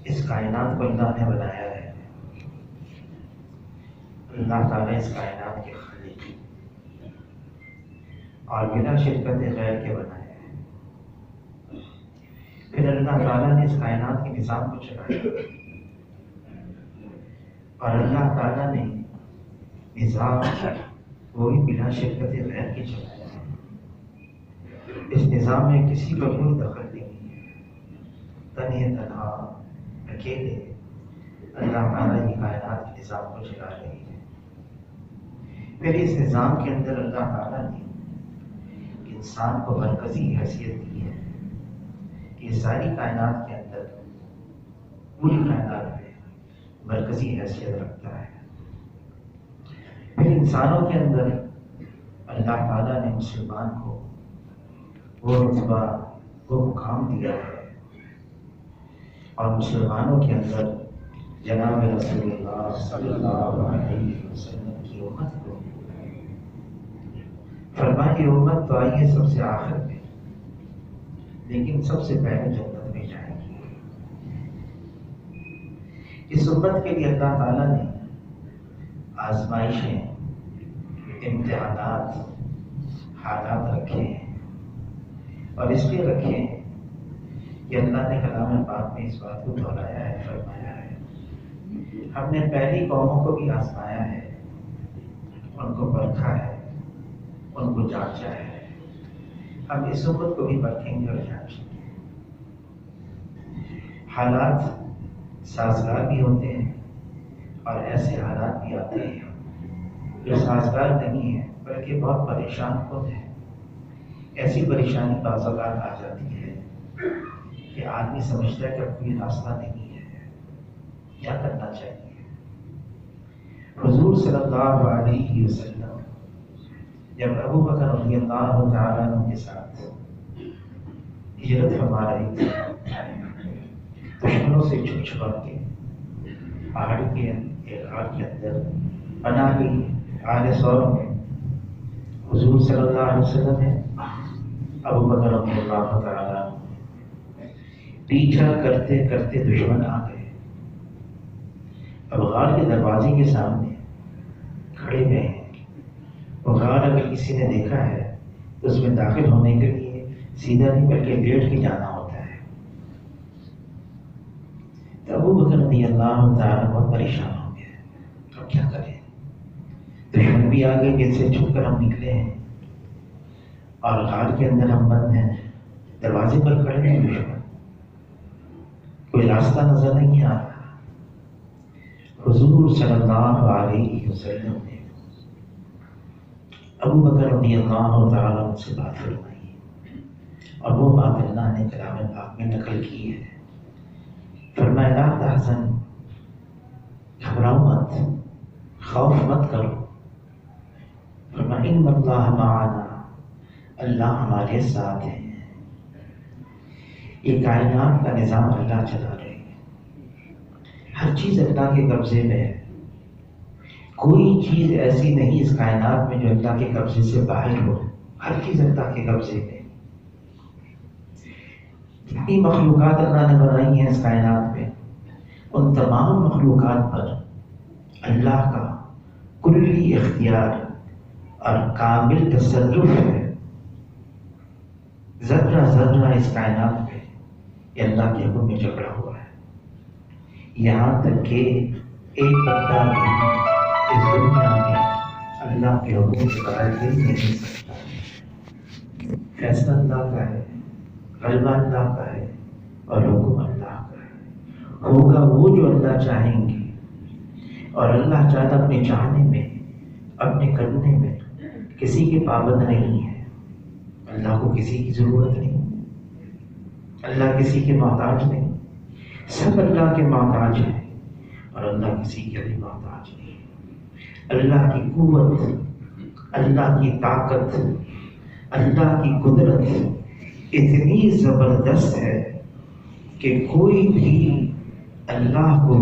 اس کائنات کو اللہ نے بنایا ہے. اللہ تعالیٰ اس کائنات کے خالق اور بنا شرکت غیر کے بنایا ہے. پھر اللہ تعالیٰ نے اس کائنات کے نظام کو چلایا اور اللہ تعالیٰ نے نظام وہ بھی بنا شرکت غیر کے چلایا ہے. اس نظام میں کسی کا کوئی دخل نہیں ہے. تنہا اکیلے اللہ تعالیٰ کی کائنات کے نظام کو چلا رہی ہے. پھر اس نظام کے اندر اللہ تعالیٰ نے انسان کو مرکزی حیثیت دی ہے کہ ساری کائنات کے اندر پوری کائنات میں مرکزی حیثیت رکھتا ہے. پھر انسانوں کے اندر اللہ تعالیٰ نے مسلمان کو وہ رتبہ وہ مقام دیا ہے اور مسلمانوں کے اندر جناب رسول اللہ صلی اللہ علیہ وسلم کی امت کو فرمائی امت تو آئی ہے سب سے آخر میں لیکن سب سے پہلے جنت میں جائے گی. اس امت کے لیے اللہ تعالیٰ نے آزمائشیں امتحانات حالات رکھے ہیں اور اس لیے رکھے ہیں کہ اللہ نے کلام پاک میں اس بات کو دہرایا ہے فرمایا ہے ہم نے پہلی قوموں کو بھی آزمایا ہے ان کو پرکھا ہے ان کو جانچا ہے. ہم اس امت کو بھی پرکھیں گے اور جانچیں گے. حالات سازگار بھی ہوتے ہیں اور ایسے حالات بھی آتے ہیں جو سازگار نہیں ہیں بلکہ بہت پریشان کن ہیں. ایسی پریشانی بعض اوقات آ جاتی ہے کہ آدمی سمجھتا ہے کہ اب کوئی راستہ نہیں ہے کیا کرنا چاہیے. حضور صلی اللہ علیہ وسلم جب ابو بکر رضی اللہ تعالیٰ عنہ کے ساتھ ہجرت فرما رہی تھی دشمنوں سے چھپ چھپا کے پہاڑی کے غار کے اندر پناہ لی آل سور میں حضور صلی اللہ علیہ وسلم نے ابو بکر رضی اللہ تعالیٰ پیچھا کرتے کرتے دشمن آ گئے. اب غار کے دروازے کے سامنے کھڑے ہوئے ہیں. وہ غار اگر کسی نے دیکھا ہے تو اس میں داخل ہونے کے لیے سیدھا نہیں بلکہ لیٹ کے جانا ہوتا ہے. تو ابو بکر رضی اللہ تعالیٰ بہت پریشان ہو گئے. اب کیا کریں؟ دشمن بھی آ گئے جن سے چھپ کر ہم نکلے ہیں اور غار کے اندر ہم بند ہیں. دروازے پر کھڑے ہیں دشمن. کوئی راستہ نظر نہیں آ رہا. حضور صلی اللہ علیہ وسلم نے ابو بکر رضی اللہ تعالیٰ عنہ سے بات فرمائی اور وہ بات اللہ نے کلام پاک میں نقل کی ہے. فرمایا لا تحزن گھبراؤ مت خوف مت کرو. فرمایا ان اللہ معنا اللہ ہمارے ساتھ ہے. یہ کائنات کا نظام اللہ چلا رہے ہیں. ہر چیز اللہ کے قبضے میں ہے. کوئی چیز ایسی نہیں اس کائنات میں جو اللہ کے قبضے سے باہر ہو. ہر چیز اللہ کے قبضے میں. جتنی مخلوقات اللہ نے بنائی ہیں اس کائنات میں ان تمام مخلوقات پر اللہ کا کلی اختیار اور کامل تصرف ہے. ذرہ ذرہ اس کائنات میں یہ اللہ کے حکم میں جکڑا ہوا ہے. یہاں تک کہ ایک پتا بھی اس دنیا میں اللہ کے حکم سے بغیر ہل نہیں سکتا. فیصلہ اللہ کا ہے غلبہ اللہ کا ہے اور حکم اللہ کا ہے. ہوگا وہ جو اللہ چاہیں گے اور اللہ چاہتا اپنے چاہنے میں اپنے کرنے میں کسی کے پابند نہیں ہے. اللہ کو کسی کی ضرورت نہیں. اللہ کسی کے محتاج نہیں. سب اللہ کے محتاج ہیں اور اللہ کسی کے بھی محتاج نہیں. اللہ کی قوت اللہ کی طاقت اللہ کی قدرت اتنی زبردست ہے کہ کوئی بھی اللہ کو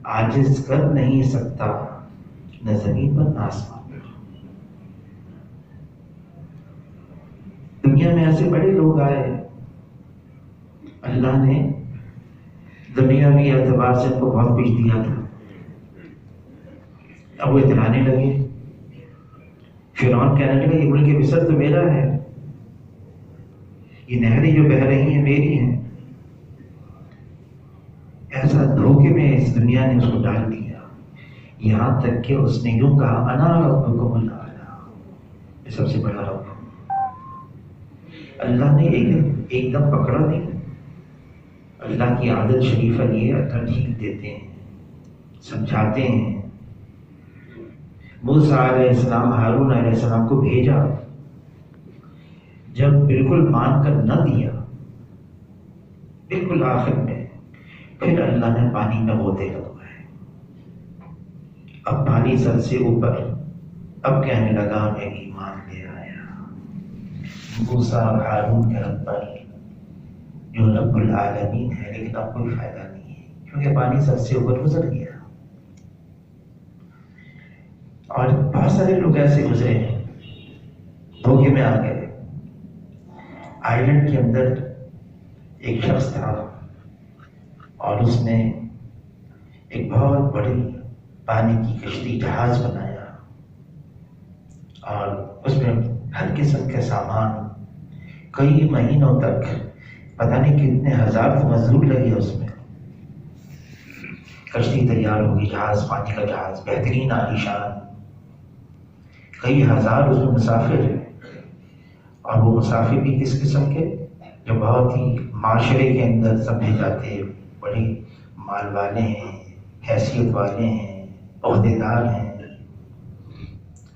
عاجز کر نہیں سکتا نہ زمین پر نہ آسمان پر. دنیا میں ایسے بڑے لوگ آئے اللہ نے دنیاوی اعتبار سے ان کو بہت کچھ دیا تھا. اب وہ اترانے لگے. فرعون کہنے لگا یہ ملک مصر تو میرا ہے، یہ نہریں جو بہہ رہی ہیں میری ہیں. ایسا دھوکے میں اس دنیا نے اس کو ڈال دیا، یہاں تک کہ اس نے یوں کہا انا ربکم الاعلی، میں سب سے بڑا رب ہوں. اللہ نے ایک دم پکڑا نہیں. اللہ کی عادت شریفہ یہ اللہ ٹھیک دیتے ہیں، سمجھاتے ہیں. موسیٰ علیہ السلام ہارون علیہ السلام کو بھیجا، جب بالکل مان کر نہ دیا، بالکل آخر میں پھر اللہ نے پانی میں غوطے لگوائے. اب پانی سر سے اوپر. اب کہنے لگا میں ایمان لے آیا موسیٰ اور ہارون کے رب پر جو رب العالمین ہے، لیکن اب کوئی فائدہ نہیں ہے کیونکہ پانی سر سے اوپر گزر گیا. اور بہت سارے لوگ ایسے گزرے ہیں، دھوکے میں آ گئے. آئرلینڈ کے اندر ایک شخص تھا اور اس نے ایک بہت بڑی پانی کی کشتی جہاز بنایا اور اس میں ہر قسم کے سامان. کئی مہینوں تک پتہ نہیں کتنے ہزار مزدور لگے اس میں. کشتی تیار ہوگی، جہاز، پانی کا جہاز، بہترین عالیشان. کئی ہزار اس میں مسافر ہیں، اور وہ مسافر بھی کس قسم کے، جو بہت ہی معاشرے کے اندر سمجھے جاتے ہیں، بڑے مال والے ہیں، حیثیت والے ہیں، عہدیدار ہیں.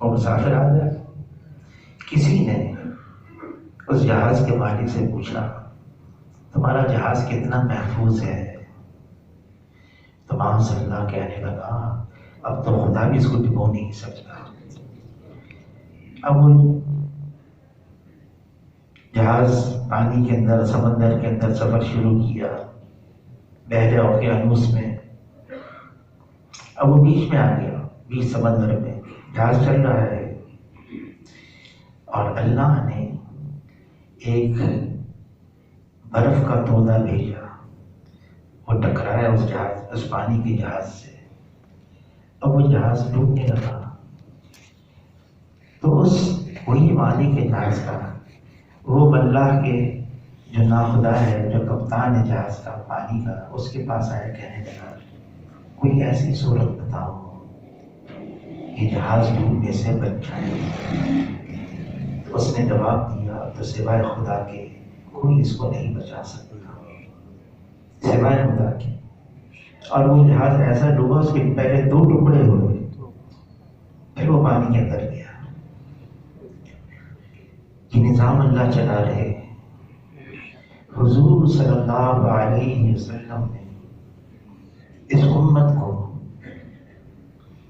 وہ مسافر آ گئے. کسی نے اس جہاز کے مالک سے پوچھا تمہارا جہاز کتنا محفوظ ہے؟ تو معاذ اللہ کہنے لگا اب تو خدا بھی اس کو ڈبو نہیں سکتا. اب وہ جہاز پانی کے اندر، سمندر کے اندر سفر شروع کیا، بحر اوقیانوس میں. اب وہ بیچ میں آ گیا، بیچ سمندر میں جہاز چل رہا ہے، اور اللہ نے ایک برف کا تودہ بھیجا. وہ ٹکرایا اس جہاز، اس پانی کے جہاز سے. اب وہ جہاز ڈوبنے لگا. تو اس وہی مالک کے جہاز کا، وہ اللہ کے جو ناخدا ہے، جو کپتان ہے جہاز کا، پانی کا، اس کے پاس آیا. کہنے لگا کوئی ایسی صورت بتاؤ کہ جہاز ڈوبنے سے بچ جائے. اس نے جواب دیا تو سوائے خدا کے کوئی اس کو نہیں بچا سکتا، سوائے خدا کے. اور وہ جہاز ایسا ڈوبا، اس کے پہلے 2 ٹکڑے ہوئے، پھر وہ پانی کے اندر گیا. یہ نظام اللہ چلا رہے. حضور صلی اللہ علیہ وسلم نے اس امت کو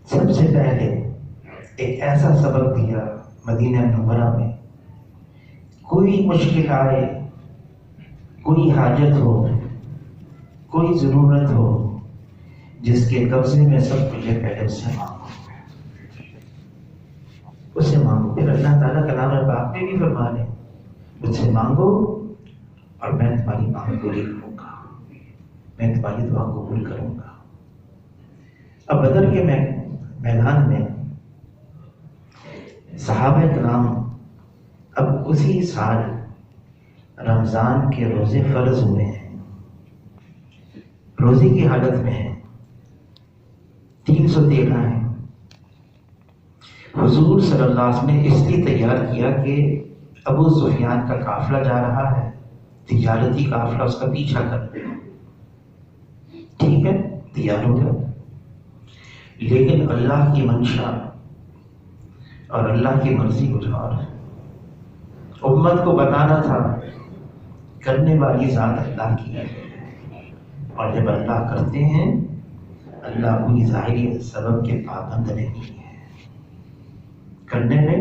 سب سے پہلے ایک ایسا سبق دیا مدینہ منورہ میں. کوئی مشکل آئے، کوئی حاجت ہو، کوئی ضرورت ہو، جس کے قبضے میں سب کچھ ہے، پہلے اس سے مانگو، اس سے مانگو. پھر اللہ تعالیٰ کلام پاک میں بھی فرما ہے مجھ سے مانگو اور میں تمہاری مانگ پوری کروں گا، میں تمہاری دعا قبول کروں گا. اب بدر کے میدان میں صحابہ کرام اب اسی سال رمضان کے روزے فرض ہوئے ہیں، روزے کی حالت میں ہیں، 313 ہیں. حضور صلی اللہ علیہ وسلم نے اس لیے تیار کیا کہ ابو سفیان کا قافلہ جا رہا ہے، تجارتی قافلہ، اس کا پیچھا کرتے ہیں. ٹھیک ہے، تیار ہو گیا. لیکن اللہ کی منشا اور اللہ کی مرضی کچھ اور ہے. امت کو بتانا تھا کرنے والی ذات اللہ کی ہے، اور جب اللہ کرتے ہیں اللہ کوئی ظاہری سبب کے پابند نہیں ہے. کرنے میں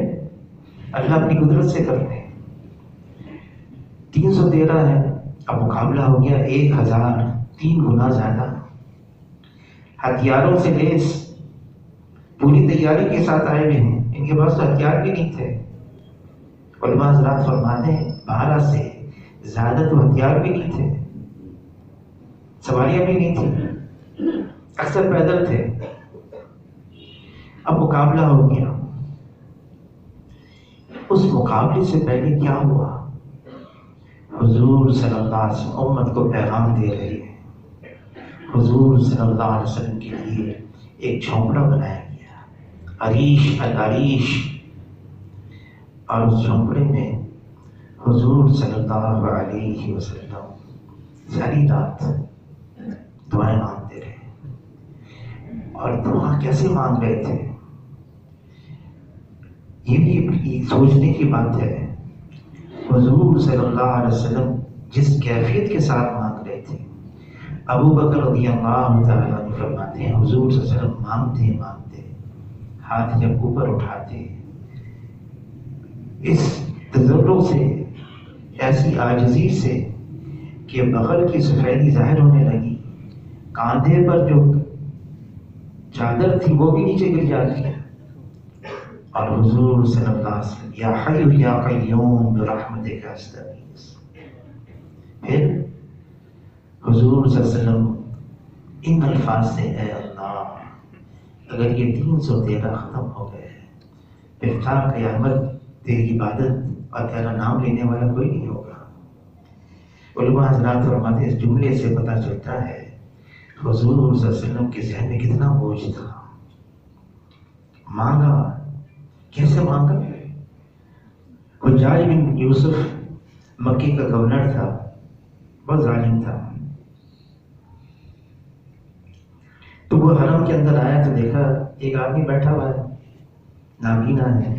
اللہ اپنی قدرت سے کرتے ہیں. 313 ہے. اب مقابلہ ہو گیا 1000، 3 گنا زیادہ، ہتھیاروں سے لیس، پوری تیاری کے ساتھ آئے ہوئے ہیں. ان کے پاس تو ہتھیار بھی نہیں تھے. علماء حضرات فرماتے ہیں 12 سے زیادہ تو ہتھیار بھی نہیں تھے. سواریاں بھی نہیں تھیں، اکثر پیدل تھے۔ اب مقابلہ ہو گیا۔ اس مقابلے سے پہلے کیا ہوا؟ حضور صلی اللہ علیہ وسلم امت کو پیغام دے رہے ہیں۔ حضور صلی اللہ علیہ وسلم کے لیے ایک جھونپڑا بنایا گیا، عریش العریش، اور اس جھونپڑے میں حضور صلی اللہ علیہ وسلم ساری رات دعائیں مانگتے رہے۔ اور دعا کیسے مانگ رہے تھے؟ یہ بھی ایک سوچنے کی بات ہے۔ حضور صلی اللہ علیہ وسلم جس کیفیت کے ساتھ مانگ رہے تھے، ابو بکر رضی اللہ تعالیٰ عنہ فرماتے ہیں حضور صلی اللہ علیہ وسلم مانگتے ہاتھ جب اوپر اٹھاتے، اس تضرع سے، ایسی عاجزی سے کہ بغل کی سفیدی ظاہر ہونے لگی، کاندھے پر جو چادر تھی وہ بھی نیچے گر جاتی ہے، اور حضور صلی اللہ علیہ وسلم یا حی یا قیوم برحمتک استغیث۔ پھر حضور صلی اللہ علیہ وسلم ان الفاظ سے، اے اللہ اگر یہ 313 ختم ہو گئے پھر تا قیامت تیری عبادت اور تیرا نام لینے والا کوئی نہیں ہوگا۔ علماء حضرات فرماتے ہیں اس جملے سے پتہ چلتا ہے حضور صلی اللہ علیہ وسلم کے ذہن میں کتنا بوجھ تھا۔ مانگا، کیسے مانگا؟ حجاج بن یوسف مکی کا گورنر تھا، بہت ظالم تھا۔ تو وہ حرم کے اندر آیا تو دیکھا ایک آدمی بیٹھا ہوا ہے، نابینا ہے۔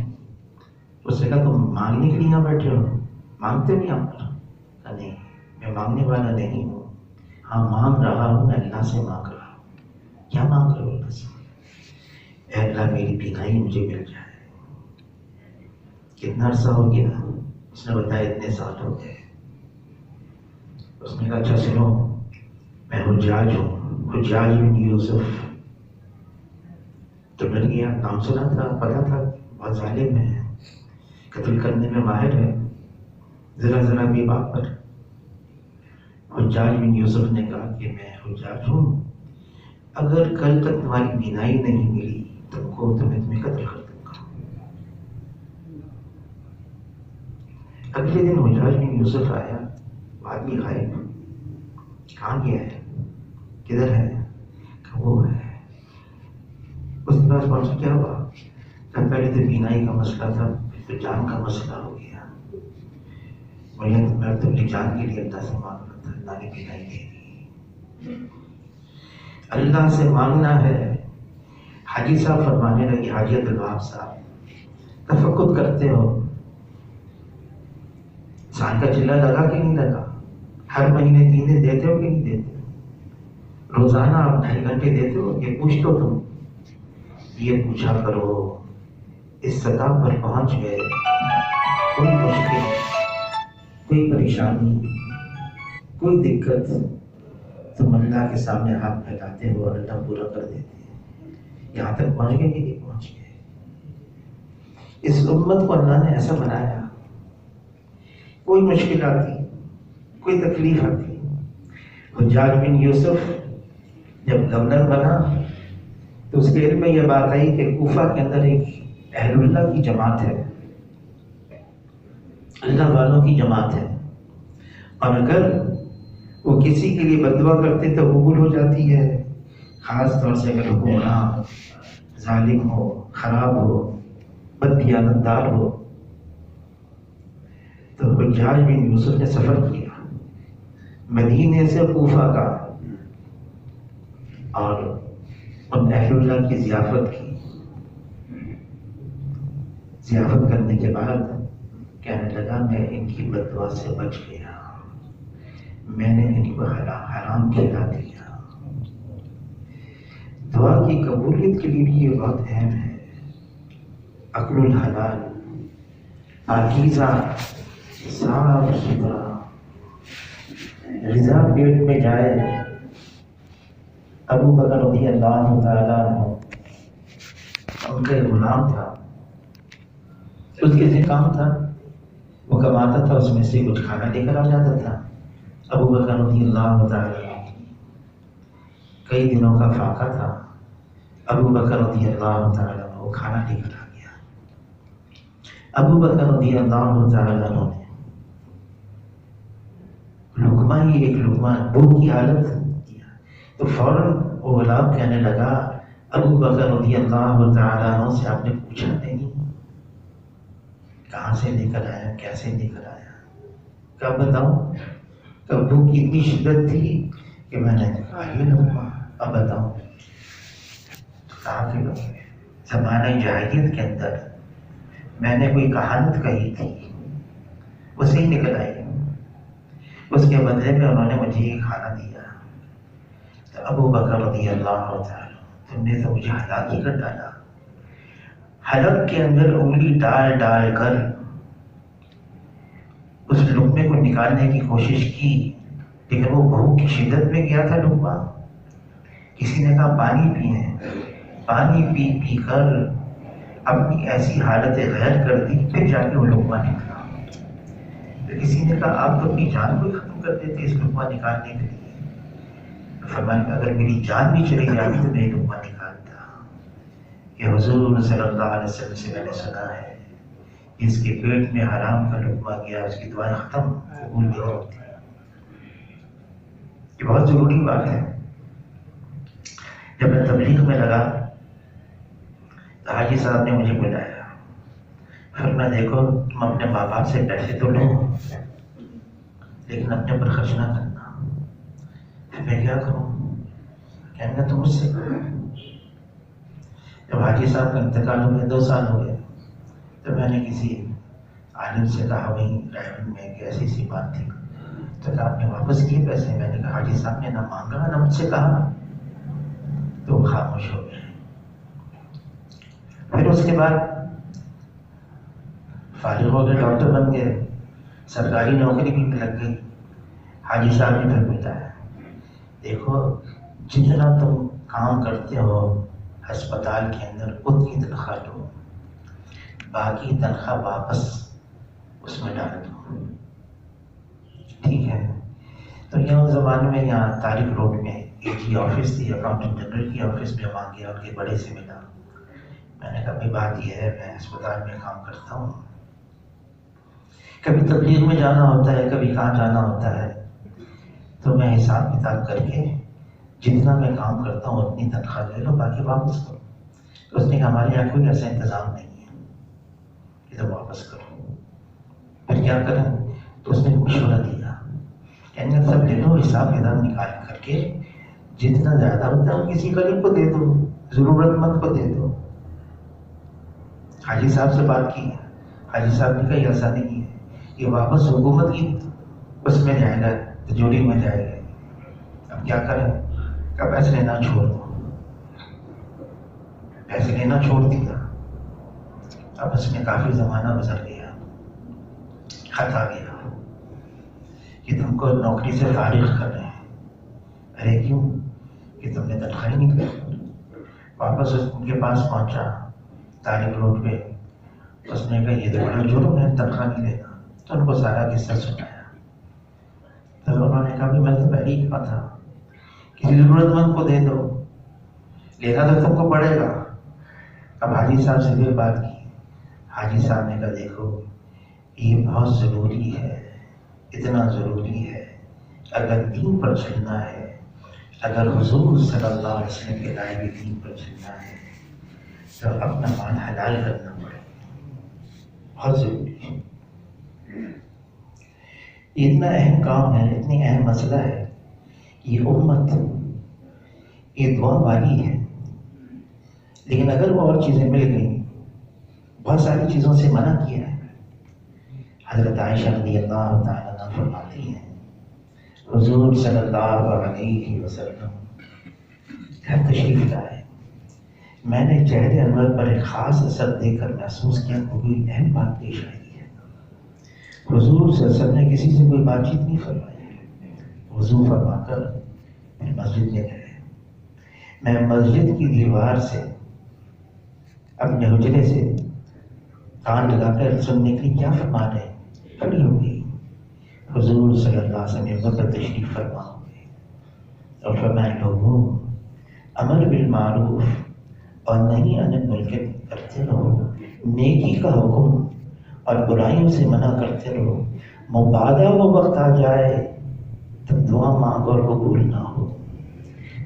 اس نے کہا تم مانگنے کے لیے یہاں بیٹھے ہو؟ مانگتے بھی یہاں پر؟ نہیں، میں مانگنے والا نہیں ہوں، ہاں مانگ رہا ہوں، میں اللہ سے مانگ رہا ہوں۔ کیا مانگ رہے ہو اللہ سے؟ اے اللہ میری بینائی مجھے مل جائے۔ کتنا عرصہ ہو گیا؟ اس نے بتایا اتنے سال ہو گئے۔ اس نے کہا اچھا سنو، میں حجاج ہوں، حجاج بن یوسف۔ تو ڈر گیا، نام سنا تھا، پتا تھا بہت ظالم ہے، قتل کرنے میں ماہر ہے، ذرا بھی بات پر۔ حجاج بن یوسف نے کہا کہ میں حجاج ہوں، اگر کل تک تمہاری بینائی نہیں ملی تمہیں قتل کر دوں گا۔ اگلے دن حجاج بن یوسف آیا، آدمی غائب، کہاں گیا ہے، کدھر ہے؟ کہ وہ ہے۔ اس کے پاس پہنچا، کیا ہوا؟ کہ پہلے تو بینائی کا مسئلہ تھا، پھر تو جان کا مسئلہ ہو گیا۔ میں تو اپنی جان کے لیے اللہ سے مانگ رہا تھا، اللہ نے بینائی دے دی۔ اللہ سے مانگنا ہے۔ حاجی صاحب فرمانے لگے، حاجی عبدالوہاب صاحب، تفقد کرتے ہو، سال کا چلہ لگا کہ نہیں لگا؟ ہر مہینے 3 دن دیتے ہو کہ نہیں دیتے؟ روزانہ آپ 2.5 گھنٹے دیتے ہو؟ یہ پوچھ تو تم، یہ پوچھا کرو۔ اس سطح پر پہنچ گئے، کوئی مشکل، کوئی پریشانی، کوئی دقت، تم اللہ کے سامنے ہاتھ پھیلاتے ہو اور اللہ پورا کر دیتے ہیں۔ یہاں تک پہنچ گئے کہ نہیں پہنچ گئے؟ اس امت کو اللہ نے ایسا بنایا، کوئی مشکل آتی، کوئی تکلیف آتی، حجاج بن یوسف جب گورنر بنا تو اس کے علم میں یہ بات آئی کہ کوفہ کے اندر ایک اہل اللہ کی جماعت ہے، اللہ والوں کی جماعت ہے، اور اگر وہ کسی کے لیے بد دعا کرتے تو قبول ہو جاتی ہے، خاص طور سے اگر حکمران ظالم ہو، خراب ہو، بد دیانتدار ہو۔ تو حجاج بن یوسف نے سفر کیا مدینے سے کوفہ کا، اور ان اہل اللہ کی ضیافت کی۔ ضیافت کرنے کے بعد کہنے لگا میں ان کی بد دعا سے بچ گیا، میں نے ان کو حرام کھلا دیا۔ دعا کی قبولیت کے لیے بھی یہ بہت اہم ہے، اکل الحلال، پاکیزہ، صاف ستھرا غذا پیٹ میں جائے۔ ابو بکر رضی اللہ تعالیٰ عنہ ان کا غلام تھا، اس کے ذمہ کام تھا، وہ کماتا تھا، اس میں سے کچھ کھانا لے کر آ جاتا تھا۔ ابو بکر رضی اللہ تعالیٰ عنہ کئی دنوں کا فاقہ تھا، ابو بکر رضی اللہ تعالیٰ عنہ وہ کھانا لے کر آ گیا۔ ابو بکر رضی اللہ تعالیٰ عنہ نے لقمہ ہی ایک لقمہ بھوک کی حالت کیا تو فوراً وہ غلام کہنے لگا، ابو بکر رضی اللہ تعالیٰ عنہ سے آپ نے پوچھا نہیں کہاں سے لے کر آیا، کیسے لے کر آیا؟ کب بتاؤں؟ کب بھوک کی اتنی شدت تھی کہ میں نے کہا یہ لقمہ، اب بتاؤں؟ کہا کہ زمانہ جاہلیت کے اندر میں نے کوئی کہانت کہی تھی، اسے ہی نکل آئی، اس کے بدلے میں انہوں نے مجھے یہ کھانا دیا۔ تو ابو بکر رضی اللہ تعالیٰ، تم نے تو مجھے ہلاک ہی کر ڈالا۔ حلق کے اندر انگلی ڈال ڈال کر اس لقمے کو نکالنے کی کوشش کی، لیکن وہ بھوک کی شدت میں گیا تھا لقمہ۔ کسی نے کہا پانی پئیں، پانی پی پی کر اپنی ایسی حالت غیر کر دی، پھر جا کے وہ لقمہ نکلا۔ تو کسی نے کہا آپ تو اپنی جان کو ہی ختم کر دیتے اس لقمہ نکالنے کے لیے۔ فرمایا اگر میری جان بھی چلی جاتی تو میں لقمہ نکالتا۔ کہ حضور صلی اللہ علیہ وسلم سے میں نے سنا ہے جس کے پیٹ میں حرام کا لقمہ گیا اس کی دعائیں ختم قبول نہیں ہوتی۔ یہ بہت ضروری بات ہے۔ جب میں تبلیغ میں لگا تو حاجی صاحب نے مجھے بلایا، پھر میں دیکھو تم اپنے ماں باپ سے پیسے تو لو لیکن اپنے پر خرچ نہ کرنا۔ پھر میں کیا کروں؟ کہنے گا تم مجھ سے کرو۔ جب حاجی صاحب کا انتقال ہو گیا، 2 سال ہو گئے، تو میں نے کسی عالم سے کہا وہیں رائے میں ایک ایسی سی بات تھی، تو کہا آپ نے واپس کیے پیسے؟ میں نے کہا حاجی صاحب نے نہ مانگا نہ مجھ سے کہا، تو وہ خاموش ہو گئے۔ پھر اس کے بعد فارغ ہو گئے، ڈاکٹر بن گئے، سرکاری نوکری بھی لگ گئی۔ حاجی صاحب نے پھر بتایا دیکھو جتنا تم کام کرتے ہو ہسپتال کے اندر اتنی تنخواہ لو، باقی تنخواہ واپس اس میں ڈال دو، ٹھیک ہے؟ تو یہاں زمانے میں یہاں طارق روڈ میں اے جی آفس تھی، اکاؤنٹنٹ جنرل کی آفس میں، وہاں گیا، ان کے بڑے سے ملا۔ میں نے کہا بھائی بات یہ ہے میں ہسپتال میں کام کرتا ہوں، کبھی تبلیغ میں جانا ہوتا ہے، کبھی کہاں جانا ہوتا ہے، تو میں حساب کتاب کر کے جتنا میں کام کرتا ہوں اتنی تنخواہ لے لو، باقی واپس کرو۔ تو اس نے کہا ہمارے یہاں کوئی ایسا انتظام نہیں ہے کہ تم واپس کرو۔ پھر کیا کریں؟ تو اس نے مشورہ دیا، کہنے سب لے لو، حساب کتاب نکال کر کے جتنا زیادہ ہوتا ہے کسی غریب کو دے دو، ضرورت مند کو دے دو۔ حاجی صاحب سے بات کی، حاجی صاحب نے کہا ایسا نہیں ہے، یہ واپس حکومت کی اس میں جائے گا، تجوری میں جائے گا، اب کیا کریں؟ کہ پیسے لینا چھوڑ دو۔ پیسے لینا چھوڑ دیا۔ اب اس میں کافی زمانہ گزر گیا، خط آ گیا کہ تم کو نوکری سے فارغ کر رہے ہیں۔ ارے کیوں؟ کہ تم نے تنخواہ نہیں کی۔ واپس ان کے پاس پہنچا طارق روڈ پہ، اس نے کہا یہ تو بڑا جرم ہے تنخواہ نہیں لینا۔ تو ان کو سارا قصہ سنایا۔ تو انہوں نے کہا کہ میں تو پہلے ہی کہا تھا کسی ضرورت مند کو دے دو، لینا تو تم کو پڑے گا۔ اب حاجی صاحب سے بھی بات کی، حاجی صاحب نے کہا دیکھو یہ بہت ضروری ہے، اتنا ضروری ہے، اگر دین پر چلنا ہے، اگر حضور صلی اللہ علیہ وسلم کے لائے دین پر چلنا ہے تو اپنا مال حلال کرنا پڑے گا، بہت ضروری ہے۔ اتنا اہم کام ہے، اتنی اہم مسئلہ ہے، یہ امت یہ دعا والی ہے، لیکن اگر وہ اور چیزیں مل گئیں، بہت ساری چیزوں سے منع کیا ہے۔ حضرت عائشہ رضی اللہ تعالیٰ عنہ فرماتی ہیں حضور صلی اللہ علیہ وسلم گھر تشریف لائے، میں نے چہرے انور پر ایک خاص اثر دیکھ کر محسوس کیا کوئی اہم بات پیش آئی ہے۔ حضور صلی اللہ علیہ وسلم نے کسی سے کوئی بات چیت نہیں فرمائی، وضو فرما کر پھر مسجد میں گئے۔ میں مسجد کی دیوار سے اپنے حجرے سے کان لگا کر سننے کے لیے کیا فرما رہے ہیں، کھڑی ہو گئی۔ حضور صلی اللہ علیہ وسلم پر تشریف فرما ہوئے اور فرمائے لوگوں امر بالمعروف اور نہیں عن المنکر کرتے رہو، نیکی کا حکم اور برائیوں سے منع کرتے رہو۔ مبادا وہ وقت آ جائے تب دعا مانگو اور قبول نہ ہو،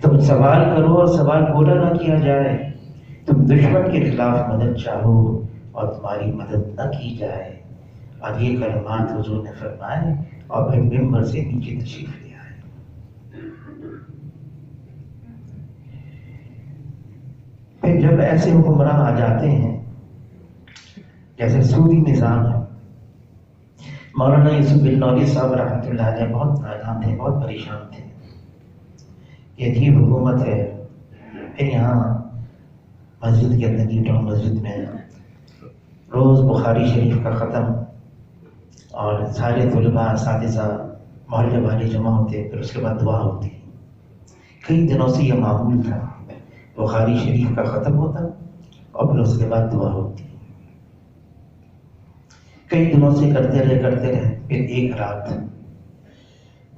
تم سوال کرو اور سوال پورا نہ کیا جائے، تم دشمن کے خلاف مدد چاہو اور تمہاری مدد نہ کی جائے۔ اور یہ کلمات حضور نے فرمائے اور پھر ممبر سے نیچے تشریف لے آئے۔ پھر جب ایسے حکمراں آ جاتے ہیں جیسے سودی نظام ہے، مولانا یوسف بنوری صاحب رحمۃ اللہ علیہ بہت نادان تھے، بہت پریشان تھے، یہ عجیب حکومت ہے۔ پھر یہاں مسجد کے اندر نیوٹن مسجد میں روز بخاری شریف کا ختم اور سارے طلباء اساتذہ محلے والے جمع ہوتے، پھر اس کے بعد دعا ہوتی۔ کئی دنوں سے یہ معمول تھا، بخاری شریف کا ختم ہوتا اور پھر اس کے بعد دعا ہوتی۔ کئی دنوں سے کرتے رہے، پھر ایک رات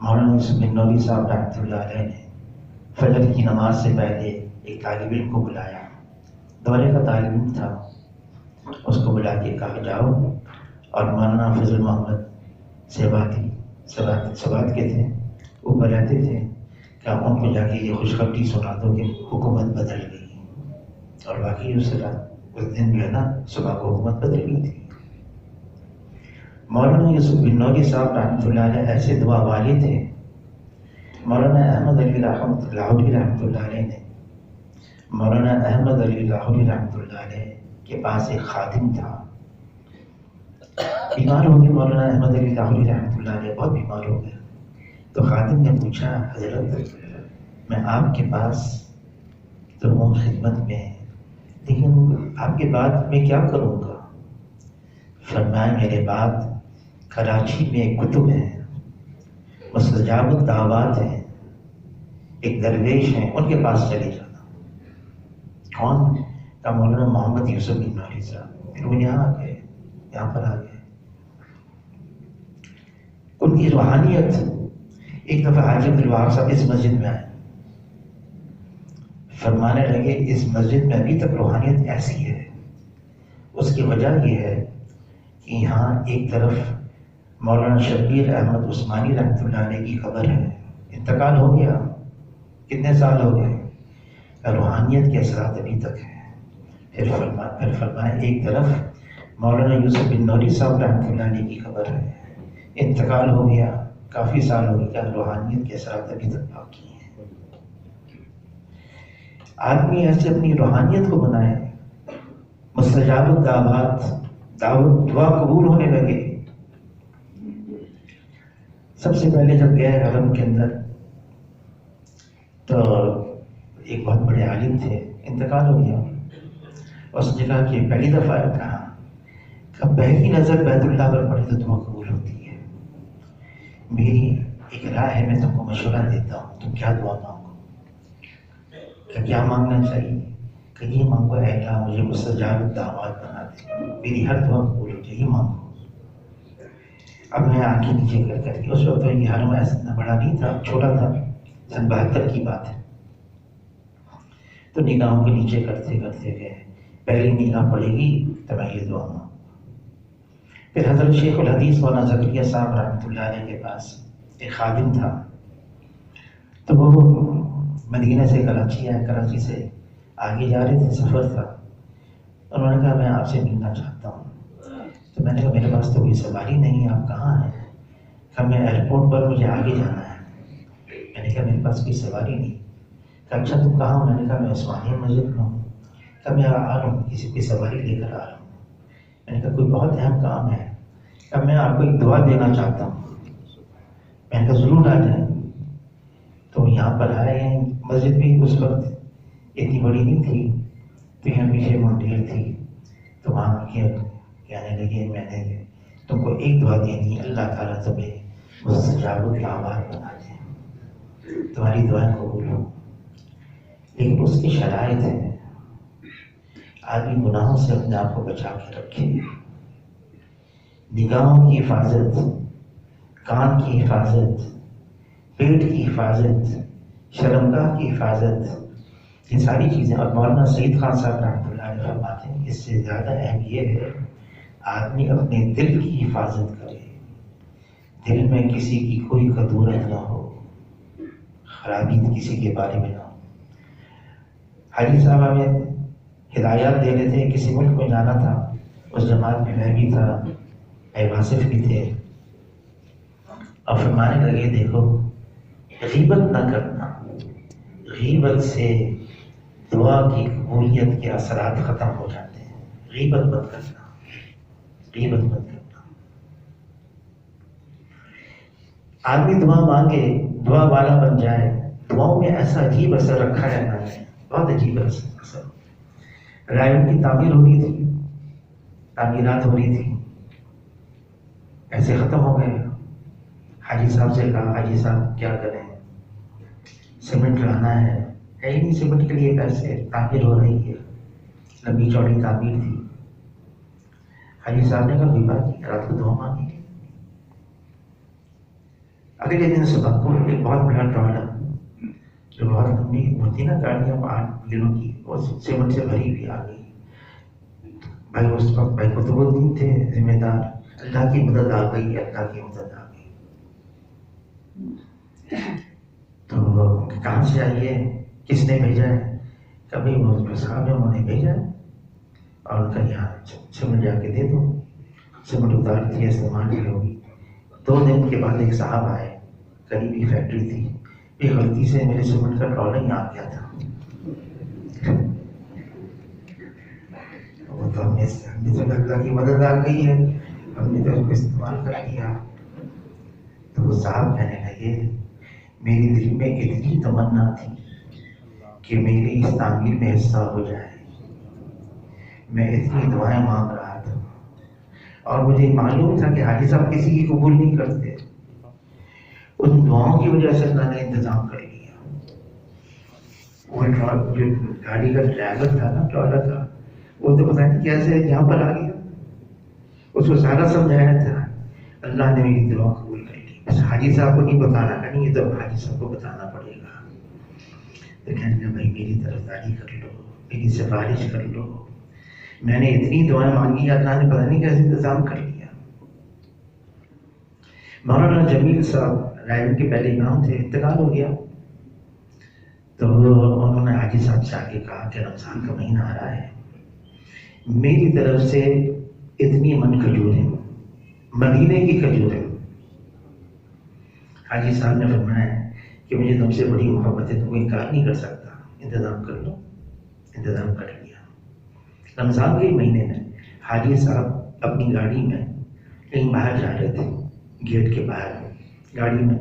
مولانا یوسف بنوری صاحب رحمۃ اللہ علیہ نے فجر کی نماز سے پہلے ایک طالب علم کو بلایا، دورے کا طالب علم تھا، اس کو بلا کے کہا جاؤ، اور مولانا فضل محمد سوات کے تھے، اوپر رہتے تھے، کہ آپ ان کو جا کے یہ خوشخبری سنا دو کہ حکومت بدل گئی۔ اور واقعی اس دن جو ہے نا صبح کو حکومت بدل گئی تھی۔ مولانا یوسف بنوری صاحب رحمۃ اللہ علیہ ایسے دعا والے تھے۔ مولانا احمد علی لاہوری رحمۃ اللہ علیہ نے مولانا احمد علی لاہوری رحمۃ اللہ علیہ کے پاس ایک خادم تھا، بیمار ہو گئے مولانا احمد علی لاہوری رحمۃ اللہ علیہ، بہت بیمار ہو گئے۔ تو خادم نے پوچھا، حضرت میں آپ کے پاس تو ہوں خدمت میں، لیکن آپ کے بعد میں کیا کروں گا؟ فرمایا میرے بعد کراچی میں ایک کتب ہے، مستجاب الدعوات ہیں، ایک درویش ہیں، ان کے پاس چلے جانا۔ کون؟ کا مولانا محمد یوسف بنوری صاحب۔ پھر وہ یہاں آ گئے، یہاں پر آ گئے۔ ان کی روحانیت، ایک دفعہ حاجی عبدالوہاب صاحب اس مسجد میں آئے، فرمانے لگے اس مسجد میں ابھی تک روحانیت ایسی ہے، اس کی وجہ یہ ہے کہ یہاں ایک طرف مولانا شبیر احمد عثمانی رحمۃ اللہ علیہ کی قبر ہے، انتقال ہو گیا، کتنے سال ہو گئے، روحانیت کے اثرات ابھی تک ہیں۔ پھر فرمائے ایک طرف مولانا یوسف بنوری صاحب رحمۃ اللہ علیہ کی قبر ہے، انتقال ہو گیا، کافی سال ہو گیا، روحانیت کے اثرات ابھی تک باقی ہیں۔ آدمی ایسے اپنی روحانیت کو بنائے، مستجاب الدعوات، دعوت دعا قبول ہونے لگے۔ سب سے پہلے جب گئے حرم کے اندر تو ایک بہت بڑے عالم تھے، انتقال ہو گیا۔ اس نے کہا کہ پہلی دفعہ کہا کہ پہلی نظر بیت اللہ پر پڑی تو دعا قبول ہوتی ہے، میری ایک رائے ہے، میں تم کو مشورہ دیتا ہوں، تم کیا دعا مانگو؟ کہ کیا مانگنا چاہیے؟ کہ یہ مانگو اے اللہ مجھے مستجاب الدعوات بنا دے، میری ہر دعا قبول ہو جائے، یہ مانگو۔ اب میں آنکھیں نیچے کر کے، اس وقت یہ حرم ایسا بڑا نہیں تھا، چھوٹا تھا، سن 72 کی بات ہے، تو نگاہوں کے نیچے کرتے گئے، پہلی نگاہ پڑے گی تو میں یہ دعا مانگوں۔ پھر حضرت شیخ الحدیث مولانا زکریا صاحب رحمۃ اللہ علیہ کے پاس ایک خادم تھا، تو وہ مدینہ سے کراچی آئے، کراچی سے آگے جا رہے تھے، سفر تھا، انہوں نے کہا میں آپ سے ملنا چاہتا ہوں۔ تو میں نے کہا میرے پاس تو کوئی سواری نہیں ہے، آپ کہاں ہیں؟ کہا میں ایئرپورٹ پر، مجھے آگے جانا ہے۔ میں نے کہا میرے پاس کوئی سواری نہیں۔ کہا اچھا تم کہاں ہو؟ میں نے کہا میں عثمانیہ مسجد میں ہوں۔ کہا میں آ رہا ہوں، کسی کی سواری لے کر آ رہا ہوں۔ میں نے کہا کوئی بہت اہم کام ہے؟ کہا میں آپ کو ایک دعا دینا چاہتا ہوں۔ میں نے کہا ضرور آ جائیں۔ تو یہاں پر آئے ہیں، مسجد بھی اس وقت اتنی بڑی نہیں تھی، تو یہاں پیچھے منڈیر تھی، تو وہاں کہنے لگے میں نے تم کو ایک دعا دینی ہے، اللہ تعالیٰ تمہیں مستجاب الدعوات بنا دے، تمہاری دعائیں قبول ہو، لیکن اس کی شرائط ہے، آدمی گناہوں سے اپنے آپ کو بچا کے رکھے، نگاہوں کی حفاظت، کان کی حفاظت، پیٹ کی حفاظت، شرمگاہ کی حفاظت، یہ ساری چیزیں. اور مولانا سعید خان صاحب رحمۃ اللہ علیہ فرماتے ہیں اس سے زیادہ اہم یہ ہے آدمی اپنے دل کی حفاظت کرے، دل میں کسی کی کوئی کدورت نہ ہو، خرابی کسی کے بارے میں نہ ہو. حاجی صاحب ہمیں ہدایات دے رہے تھے، کسی ملک میں جانا تھا، اس جماعت میں میں بھی تھا، اے واصف بھی تھے، اور فرمانے لگے دیکھو غیبت نہ کرنا، غیبت سے دعا کی قبولیت کے اثرات ختم ہو جاتے ہیں. غیبت مت کرنا، غیبت مت کرنا. آدمی دعا مانگے، دعا والا بن جائے، دعاؤں میں ایسا عجیب اثر رکھا ہے اللہ نے، بہت عجیب اثر. رائے کی تعمیر ہو رہی تھی، تعمیرات ہو رہی تھی، ایسے ختم ہو گئے. حاجی صاحب سے کہا حاجی صاحب کیا کریں، سیمنٹ لانا ہے ہی نہیں، سیمنٹ کے لیے پیسے، تعمیر ہو رہی ہے، لمبی چوڑی تعمیر تھی. حاجی صاحب نے کہا کوئی بات نہیں، رات کو دعا مانگی. اگلے دن صبح کو ایک بہت بڑا ٹرالا جو بہت لمبی ہوتی نا گاڑیاں 8 دنوں کی، وہ سیمنٹ سے بھری ہوئی آ گئی. بھائی اس وقت بھائی قطب الدین تھے ذمہ دار، اللہ کی مدد آ گئی، اللہ کی مدد آ گئی. تو کہاں سے آئیے، کس نے بھیجا ہے؟ کبھی وہ صاحب ہے انہوں نے بھیجا ہے، اور ان کا یہاں سیمنٹ جا کے دے دو. سیمنٹ اتار دی، استعمال کی ہوگی. 2 دن کے بعد ایک صاحب آئے، قریبی فیکٹری تھی، یہ غلطی سے میرے سیمنٹ کا ٹرالا ہی آ گیا تھا. وہ تو ہم نے تو اللہ کی مدد آ گئی ہے، ہم نے تو اس کو استعمال کر لیا. تو وہ صاحب کہنے لگے میری دل میں اتنی تمنا تھی کہ میری اس تعمیر میں حصہ ہو جائے، میں اتنی دعائیں مانگ رہا تھا، اور مجھے معلوم تھا کہ حاجی صاحب کسی کی قبول نہیں کرتے. ان دعاؤں کی وجہ سے اللہ نے انتظام کر لیا. وہ جو گاڑی کا ڈرائیور تھا نا ٹرالا کا، وہ تو پتہ نہیں کیسے یہاں پر آ گیا. اس کو سارا سمجھایا تھا، اللہ نے میری دعا قبول کر لی. بس حاجی صاحب کو نہیں بتانا، نہیں یہ تو حاجی صاحب کو بتانا پڑے گا. تو کہنے لگا بھائی میری طرفداری کر لو، میری سفارش کر لو، میں نے اتنی دعائیں مانگی، اللہ نے پتہ نہیں کیسے انتظام کر لیا. مولانا جمیل صاحب رائے کے پہلے امام تھے، انتقال ہو گیا. تو انہوں نے حاجی صاحب سے آ کے کہا کہ رمضان کا مہینہ آ رہا ہے، میری طرف سے اتنی من کھجوریں، مدینے کی کھجوریں. حاجی صاحب نے فرمایا کہ مجھے تم سے بڑی محبت ہے، تم انکار نہیں کر سکتا، انتظام کر لو. انتظام کر لیا. رمضان کے مہینے میں حاجی صاحب اپنی گاڑی میں کہیں باہر جا رہے تھے، گیٹ کے باہر گاڑی میں.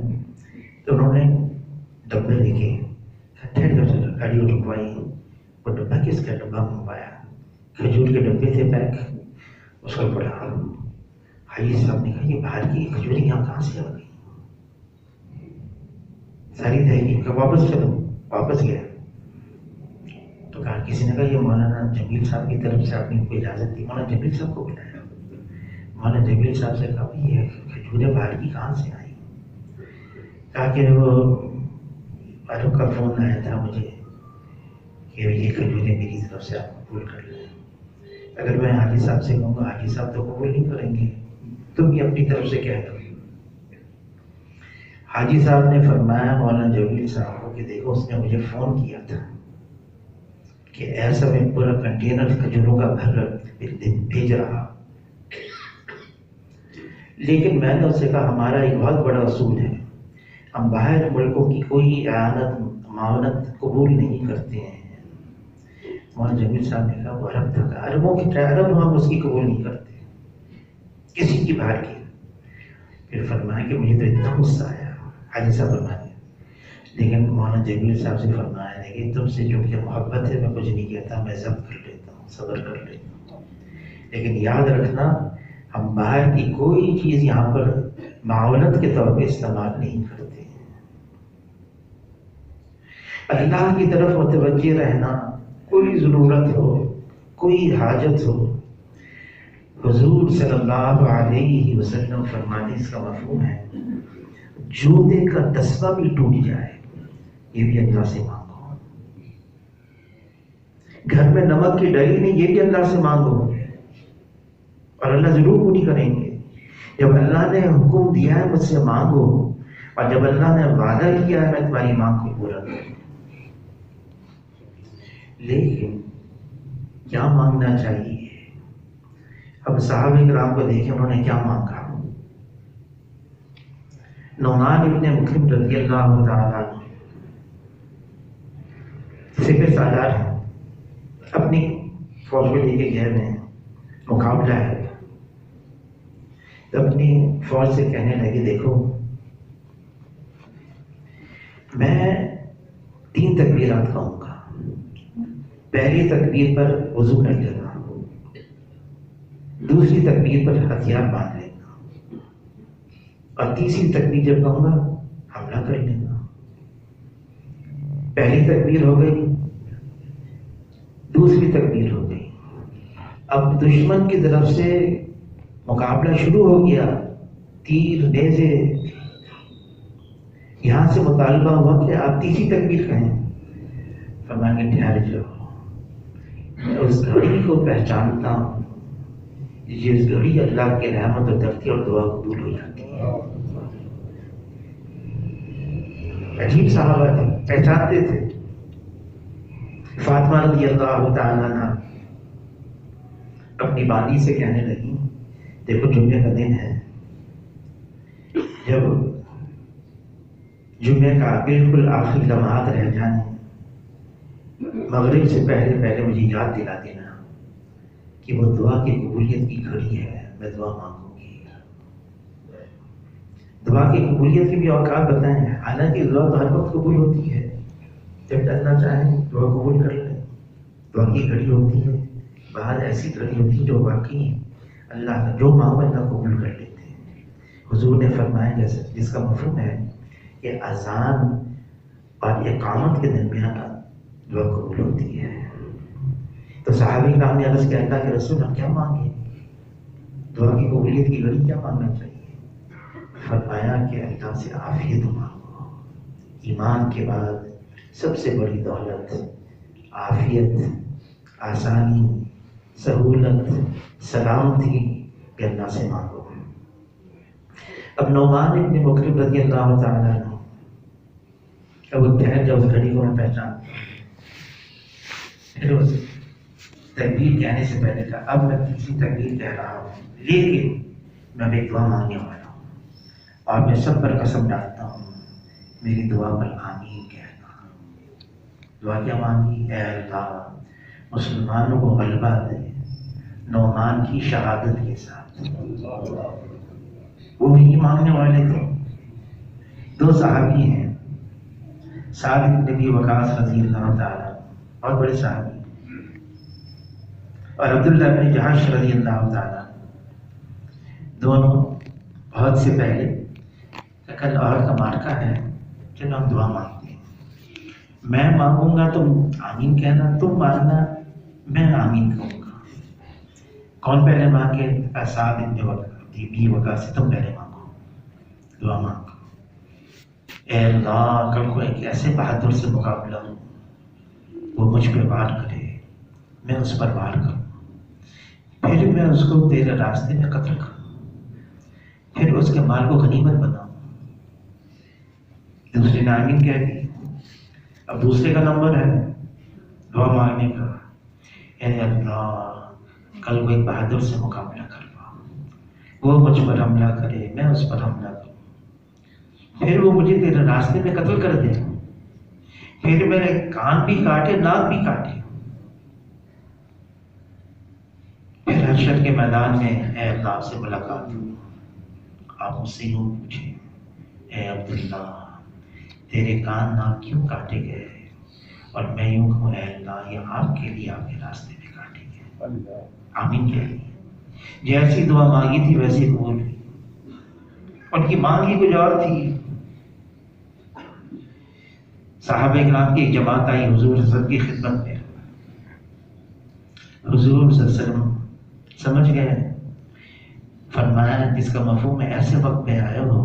تو انہوں نے ڈبے دیکھے، گاڑی کو رکوائی. وہ ڈبہ کس کا ڈبہ منگوایا، کھجور کے ڈبے تھے پیک. اس کو پڑھا. حاجی صاحب نے کہا یہ باہر کی کھجوریں یہاں کہاں سے آ گئی؟ ساری تحقیق کا واپس چلو. واپس گیا تو کہا کسی نے کہا یہ مولانا جمیل صاحب کی طرف سے آپ نے کوئی اجازت دی. مولانا جمیل صاحب کو بلایا. مولانا جمیل صاحب سے کہا یہ کھجوریں باہر کی کہاں سے آئی؟ کہا کہ وہ والوں کا فون آیا تھا مجھے کہ یہ کھجوریں میری طرف سے آپ قبول کر لیں. اگر میں حاجی صاحب سے کہوں گا حاجی صاحب تو قبول نہیں کریں گے، تم بھی اپنی طرف سے کہہ دو. حاجی صاحب نے فرمایا مولانا جمیل صاحب کو کہ دیکھو اس نے مجھے فون کیا تھا کہ ایسا میں پورا کنٹینر کھجوروں کا بھیج رہا، لیکن میں نے اس سے کہا ہمارا ایک بہت بڑا اصول ہے، ہم باہر ملکوں کی کوئی اعانت معاونت قبول نہیں کرتے ہیں. مولانا جمیل صاحب نے کہا وہ عرب تھا، عربوں کی عرب ہم اس کی قبول نہیں کرتے کسی کی باہر کی. پھر فرمایا کہ مجھے تو اتنا غصہ آیا. حاجی صاحب فرمایا لیکن مولانا جمیل صاحب سے فرمایا ہے کہ تم سے جو کہ محبت ہے میں کچھ نہیں کہتا، میں ضبط کر لیتا ہوں، صبر کر لیتا ہوں، لیکن یاد رکھنا ہم باہر کی کوئی چیز یہاں پر معاونت کے طور پہ استعمال نہیں کرتے ہیں. اللہ کی طرف متوجہ رہنا، کوئی ضرورت ہو، کوئی حاجت ہو. حضور صلی اللہ علیہ وسلم فرماتے اس کا مفہوم ہے جوتے کا تسبہ بھی ٹوٹ جائے یہ بھی اللہ سے مانگو. گھر میں نمک کی ڈلی نہیں، یہ بھی اللہ سے مانگو اور اللہ ضرور پوری کریں گے۔ جب اللہ نے حکم دیا ہے مجھ سے مانگو، اور جب اللہ نے وعدہ کیا ہے میں تمہاری مانگ کو پورا کروں، لیکن کیا مانگنا چاہیے؟ اب صحابہ کرام کو دیکھیں انہوں نے کیا مانگا۔ نعمان ابن مقرب رضی اللہ تعالیٰ سپہ سالار ہیں، اپنی فوج کو لے کے گئے ہوئے ہیں، مقابلہ ہے، تو اپنی فوج سے کہنے لگے دیکھو میں 3 تکبیرات کہوں گا، پہلی تکبیر پر وضو کر لینا، دوسری تکبیر پر ہتھیار باندھ لینا، اور تیسری تکبیر جب کہوں گا حملہ کر لینا۔ پہلی تکبیر ہو گئی، دوسری تکبیر ہو گئی، اب دشمن کی طرف سے مقابلہ شروع ہو گیا، تیر نیزے، یہاں سے مطالبہ ہوا کہ آپ تیسری تکبیر کہیں۔ فرمائیں گے ٹھہر جاؤ، میں اس گھڑی کو پہچانتا ہوں جس گھڑی اللہ کے رحمت اترتی اور دعا قبول ہو جاتی ہے۔ عجیب صحابہ تھے، پہچانتے تھے۔ فاطمہ رضی اللہ تعالیٰ عنہ اپنی باندی سے کہنے لگی دیکھو جمعے کا دن ہے، جب جمعے کا بالکل آخری لمحات رہ جانے، مغرب سے پہلے مجھے یاد دلا دینا کہ وہ دعا کی قبولیت کی گھڑی ہے، میں دعا مانگوں گی۔ دعا کی قبولیت کی بھی اوقات بتائیں، حالانکہ دعا تو ہر وقت قبول ہوتی ہے، جب ڈرنا چاہیں دعا قبول کر لیں۔ دعا کی گھڑی ہوتی ہے، بعد ایسی گھڑی ہوتی ہے جو واقعی اللہ جو مانگو اللہ قبول کر لیتے ہیں۔ حضور نے فرمایا جیسے جس کا مفہوم ہے کہ اذان اور اقامت کے درمیان دعا قبول ہوتی ہے۔ تو صحابہ کرام نے عرض کیا اللہ کے رسول ہم کیا مانگیں؟ دعا کی قبولیت کی گھڑی کیا مانگنا چاہیے؟ فرمایا کہ اللہ سے عافیت مانگو۔ ایمان کے بعد سب سے بڑی دولت عافیت، آسانی، سہولت، سلامتی کہ اللہ سے مانگو۔ اب نعمان ابن مقرب رضی اللہ تعالیٰ عنہ اب وہ ٹھہر جاؤ اس گھڑی کو میں پہچانتا ہوں۔ پھر اس تکبیر کہنے سے پہلے کہا اب میں تیسری تکبیر کہہ رہا ہوں لیکن میں بھی دعا مانگنے والا ہوں، اور میں سب پر قسم ڈالتا ہوں میری دعا پر آمین کہنا۔ دعا کیا مانگی؟ اے اللہ مسلمانوں کو غلبہ دے نعمان کی شہادت کے ساتھ۔ وہ یہی مانگنے والے تھے۔ 2 صحابی ہیں، سعد بن ابی وقاص رضی اللہ تعالیٰ اور بڑے صحابی، اور عبداللہ بن جہش رضی اللہ تعالیٰ، دونوں بہت سے پہلے کل اور کا مارکا ہے، چلو ہم دعا مانگتے ہیں، میں مانگوں گا تم آمین کہنا، تم مانگنا میں آمین کہوں گا۔ کون پہلے مانگے؟ سعد بن ابی وقاص، تم پہلے مانگو، دعا مانگو۔ اے اللہ کل کو ایک ایسے بہادر سے مقابلہ ہو وہ مجھ پہ وار کرے، میں اس پر وار کروں، پھر میں اس کو تیرے راستے میں قتل کروں، پھر اس کے مال کو غنیمت بناؤں۔ دوسرے نے آمین کہہ دی۔ اب دوسرے کا نمبر ہے دعا مانگنے کا، اے اللہ کل وہ ایک بہادر سے مقابلہ کروا، وہ مجھ پر حملہ کرے، میں اس پر حملہ کروں، پھر وہ مجھے تیرے راستے میں قتل کر دے، پھر میرے کان بھی کاٹے ناک بھی کاٹے، پھر حشر کے میدان میں اے اللہ آپ سے ملاقات ہو، آپ مجھ سے یوں پوچھیں اے عبداللہ تیرے کان ناک کیوں کاٹے گئے، اور میں یوں کہوں اے اللہ یہ آپ کے لیے آپ کے راستے میں کاٹے گئے۔ آمین کہہ لی۔ جیسی دعا مانگی تھی ویسی قبول ہوئی۔ ان کی مانگ ہی کچھ اور تھی۔ صحابہ کرام کی ایک جماعت آئی حضور صلی اللہ علیہ وسلم کی خدمت میں، حضور صلی اللہ علیہ وسلم سمجھ گئے، فرمایا جس کا مفہوم ہے ایسے وقت میں آئے ہو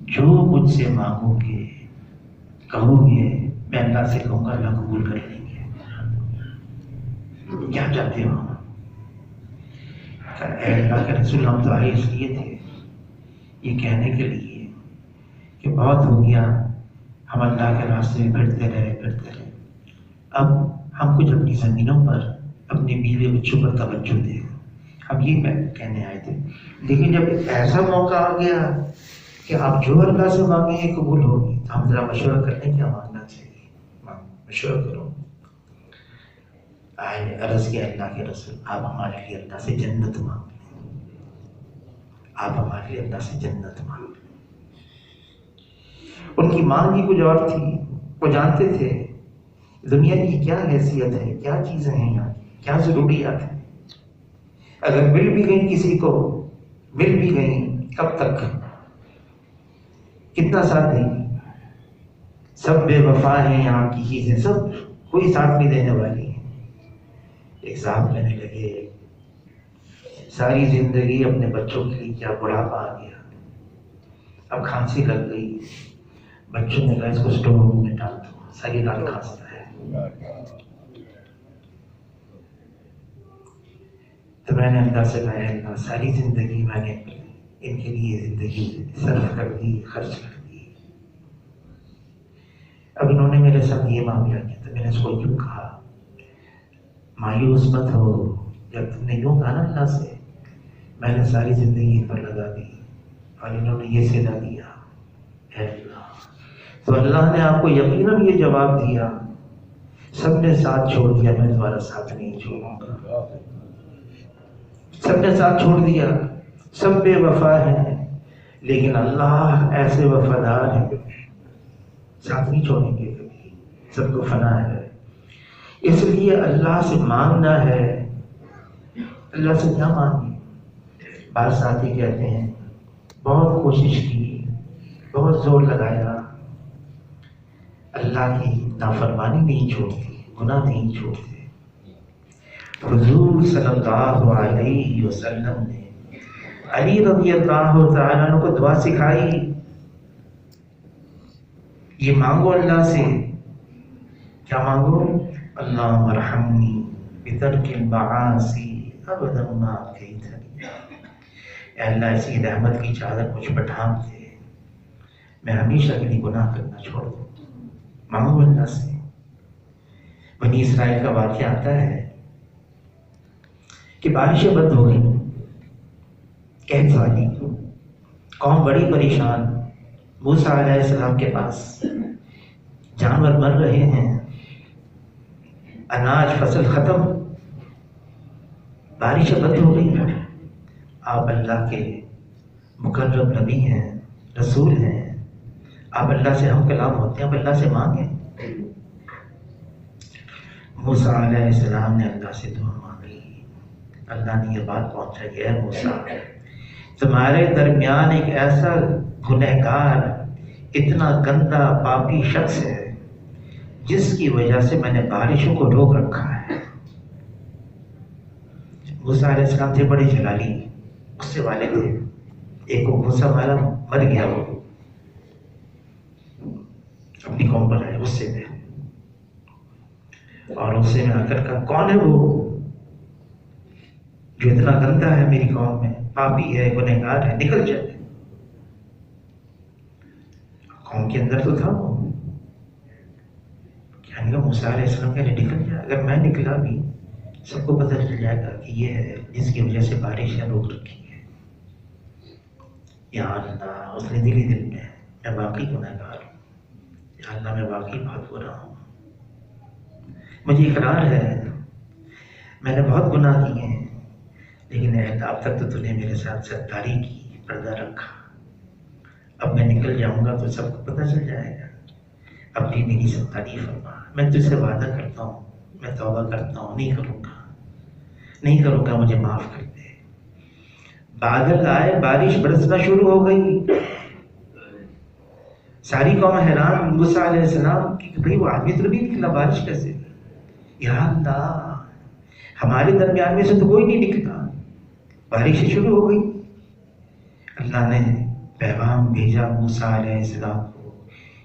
جو مجھ سے مانگو گے کہو گے میں اللہ سے کہوں گا اللہ قبول کر لیں گے۔ کیا چاہتے ہو؟ اے اللہ کے رسول ہم تو آئے اس لیے تھے یہ کہنے کے لیے کہ بہت ہو گیا ہم اللہ کے راستے میں پھرتے رہے، اب ہم کچھ اپنی زمینوں پر اپنے بیوی بچوں پر توجہ دیں، ہم یہ کہنے آئے تھے۔ لیکن جب ایسا موقع آ گیا کہ آپ جو اللہ سے مانگیں گے قبول ہوگی، تو ہم ذرا مشورہ کرنے کیا مانگنا چاہیے، مشورہ کرو۔ آئے عرض کیا اللہ کے رسول آپ ہمارے لیے اللہ سے جنت مانگ لیں، آپ ہمارے لیے اللہ سے جنت مانگ لیں۔ ان کی مانگ ہی کچھ اور تھی، وہ جانتے تھے دنیا کی کیا حیثیت ہے، کیا چیزیں ہیں یہاں، کیا ضروریات ہیں، اگر مل بھی گئی کسی کو، مل بھی گئی کب تک، کتنا ساتھ دیں گی، سب بے وفا ہیں یہاں کی چیزیں، سب کوئی ساتھ نہیں دینے والی ہے۔ ایک صاحب کہنے لگے ساری زندگی اپنے بچوں کے لیے کیا، بڑھاپا آ گیا، اب کھانسی لگ گئی، بچوں نے کہا اس کو اسٹور روم میں ڈال دو، ساری رات کھانستا ہے۔ تو میں نے اللہ سے کہا اللہ ساری زندگی میں نے ان کے لیے زندگی صرف کر دی، خرچ کر دی، اب انہوں نے میرے ساتھ یہ معاملہ کیا، تو میں نے اس کو یوں کہا مایوس مت ہو، جب تم نے یوں کہا نا اللہ سے میں نے ساری زندگی پر لگا دی اور انہوں نے یہ صدا دیا، اے اللہ، تو اللہ نے آپ کو یقیناً یہ جواب دیا، سب نے ساتھ چھوڑ دیا، میں تمہارا ساتھ نہیں چھوڑوں گا، سب نے ساتھ چھوڑ دیا، سب بے وفا ہیں، لیکن اللہ ایسے وفادار ہیں، ساتھ نہیں چھوڑیں گے کبھی، سب کو فنا ہے۔ اس لیے اللہ سے مانگنا ہے، اللہ سے کیا مانگیں؟ بعض ساتھی کہتے ہیں بہت کوشش کی، بہت زور لگایا، اللہ کی نافرمانی نہیں چھوڑتی، گناہ نہیں چھوڑتے۔ حضور صلی اللہ علیہ وسلم نے علی رضی اللہ تعالیٰ عنہ کو دعا سکھائی، یہ مانگو اللہ سے، کیا مانگو؟ اللہم ارحمنی بترک المعاصی ابدا ما ابقیتنی، اے اللہ اسی رحمت کی چادر مجھ پر ڈھانپ دے، میں ہمیشہ کے لیے گناہ کرنا چھوڑ دوں۔ مانگو اللہ سے۔ بنی اسرائیل کا واقعہ آتا ہے کہ بارشیں بند ہو گئی، کہف والی قوم بڑی پریشان، موسیٰ علیہ السلام کے پاس جانور مر رہے ہیں، اناج فصل ختم، بارشیں بند ہو گئی، آپ اللہ کے مقرب نبی ہیں، رسول ہیں، آپ اللہ سے ہم کلام ہوتے ہیں، آپ اللہ سے مانگیں۔ موسیٰ علیہ السلام نے اللہ سے دعا مانگی، اللہ نے یہ بات پہنچائی، اے موسیٰ تمہارے درمیان ایک ایسا گنہگار، اتنا گندا پاپی شخص ہے جس کی وجہ سے میں نے بارشوں کو روک رکھا ہے۔ موسیٰ علیہ السلام تھے بڑے جلالی، غصے والے تھے، ایک کو غصہ مارا مر گیا، وہ اپنی قوم پر آئے غصے میں، اور غصے میں آ کر کہا کون ہے وہ جو اتنا گندا ہے میری قوم میں، پاپی ہے، گنہگار ہے، نکل جائے۔ قوم کے اندر تو تھا وہ، کہنے کا موسیٰ علیہ السلام کہنے نکل جائے، اگر میں نکلا بھی سب کو پتہ چل جائے گا کہ یہ ہے جس کی وجہ سے بارشیں روک رکھی ہے۔ یا اللہ، اس نے دل ہی دل میں واقعی گنہگار ہوں، یا اللہ میں واقعی بہت برا ہوں، مجھے اقرار ہے میں نے بہت گناہ کیے ہیں، لیکن اے اللہ اب تک تو نے میرے ساتھ ستاری کی، پردہ رکھا، اب میں نکل جاؤں گا تو سب کو پتہ چل جائے گا، اب بھی میری ستاری فرما، میں تجھ سے وعدہ کرتا ہوں، میں توبہ کرتا ہوں، نہیں کروں گا، مجھے معاف کر دے۔ بادل آئے، بارش برسنا شروع ہو گئی، ساری قوم حیران، موسیٰ علیہ السلام کہ بھئی وہ آدمی تو نہیں نکلا، بارش کیسے؟ یا اللہ، ہمارے درمیان میں سے تو کوئی نہیں نکلا، بارشیں شروع ہو گئی۔ اللہ نے پیغام بھیجا موسیٰ علیہ السلام کو،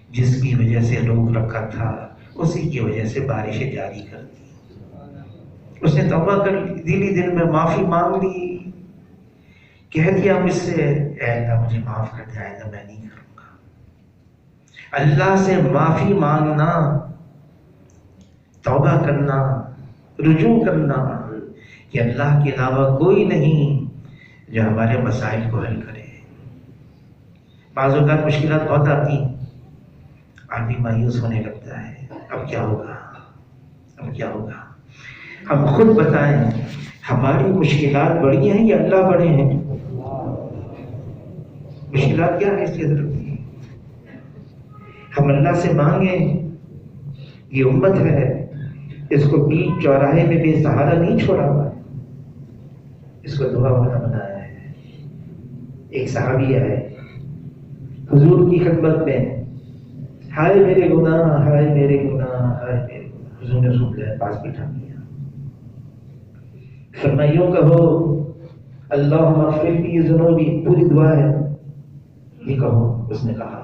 جس کی وجہ سے روک رکھا تھا اسی کی وجہ سے بارشیں جاری کر دی۔ اس نے توبہ کر لی، دلی دل میں معافی مانگ لی، کہہ دیا مجھ سے اے اللہ مجھے معاف کر دے، آئندہ میں نہیں کروں گا۔ اللہ سے معافی مانگنا، توبہ کرنا، رجوع کرنا کہ اللہ کے علاوہ کوئی نہیں جو ہمارے مسائل کو حل کرے۔ بعض اوقات مشکلات بہت آتی ہیں، آدمی مایوس ہونے لگتا ہے، اب کیا ہوگا، اب کیا ہوگا۔ ہم خود بتائیں ہماری مشکلات بڑی ہیں یا اللہ بڑے ہیں؟ مشکلات کیا ہے اس کی حضرت کی؟ ہم اللہ سے مانگیں، یہ امت ہے، اس کو بیچ چوراہے میں بے سہارا نہیں چھوڑا ہوا ہے، اس کو دعا والا بنایا ہے۔ ایک صحابی ہے حضور کی خدمت میں، ہائے میرے گناہ، ہائے میرے گناہ، ہائے میرے گناہ، حضور نے سن لیا، پاس بٹھا دیا، فرمایا یوں کہو اللہم اغفر لی ذنوبی، پوری دعا ہے یہ کہو۔ اس نے کہا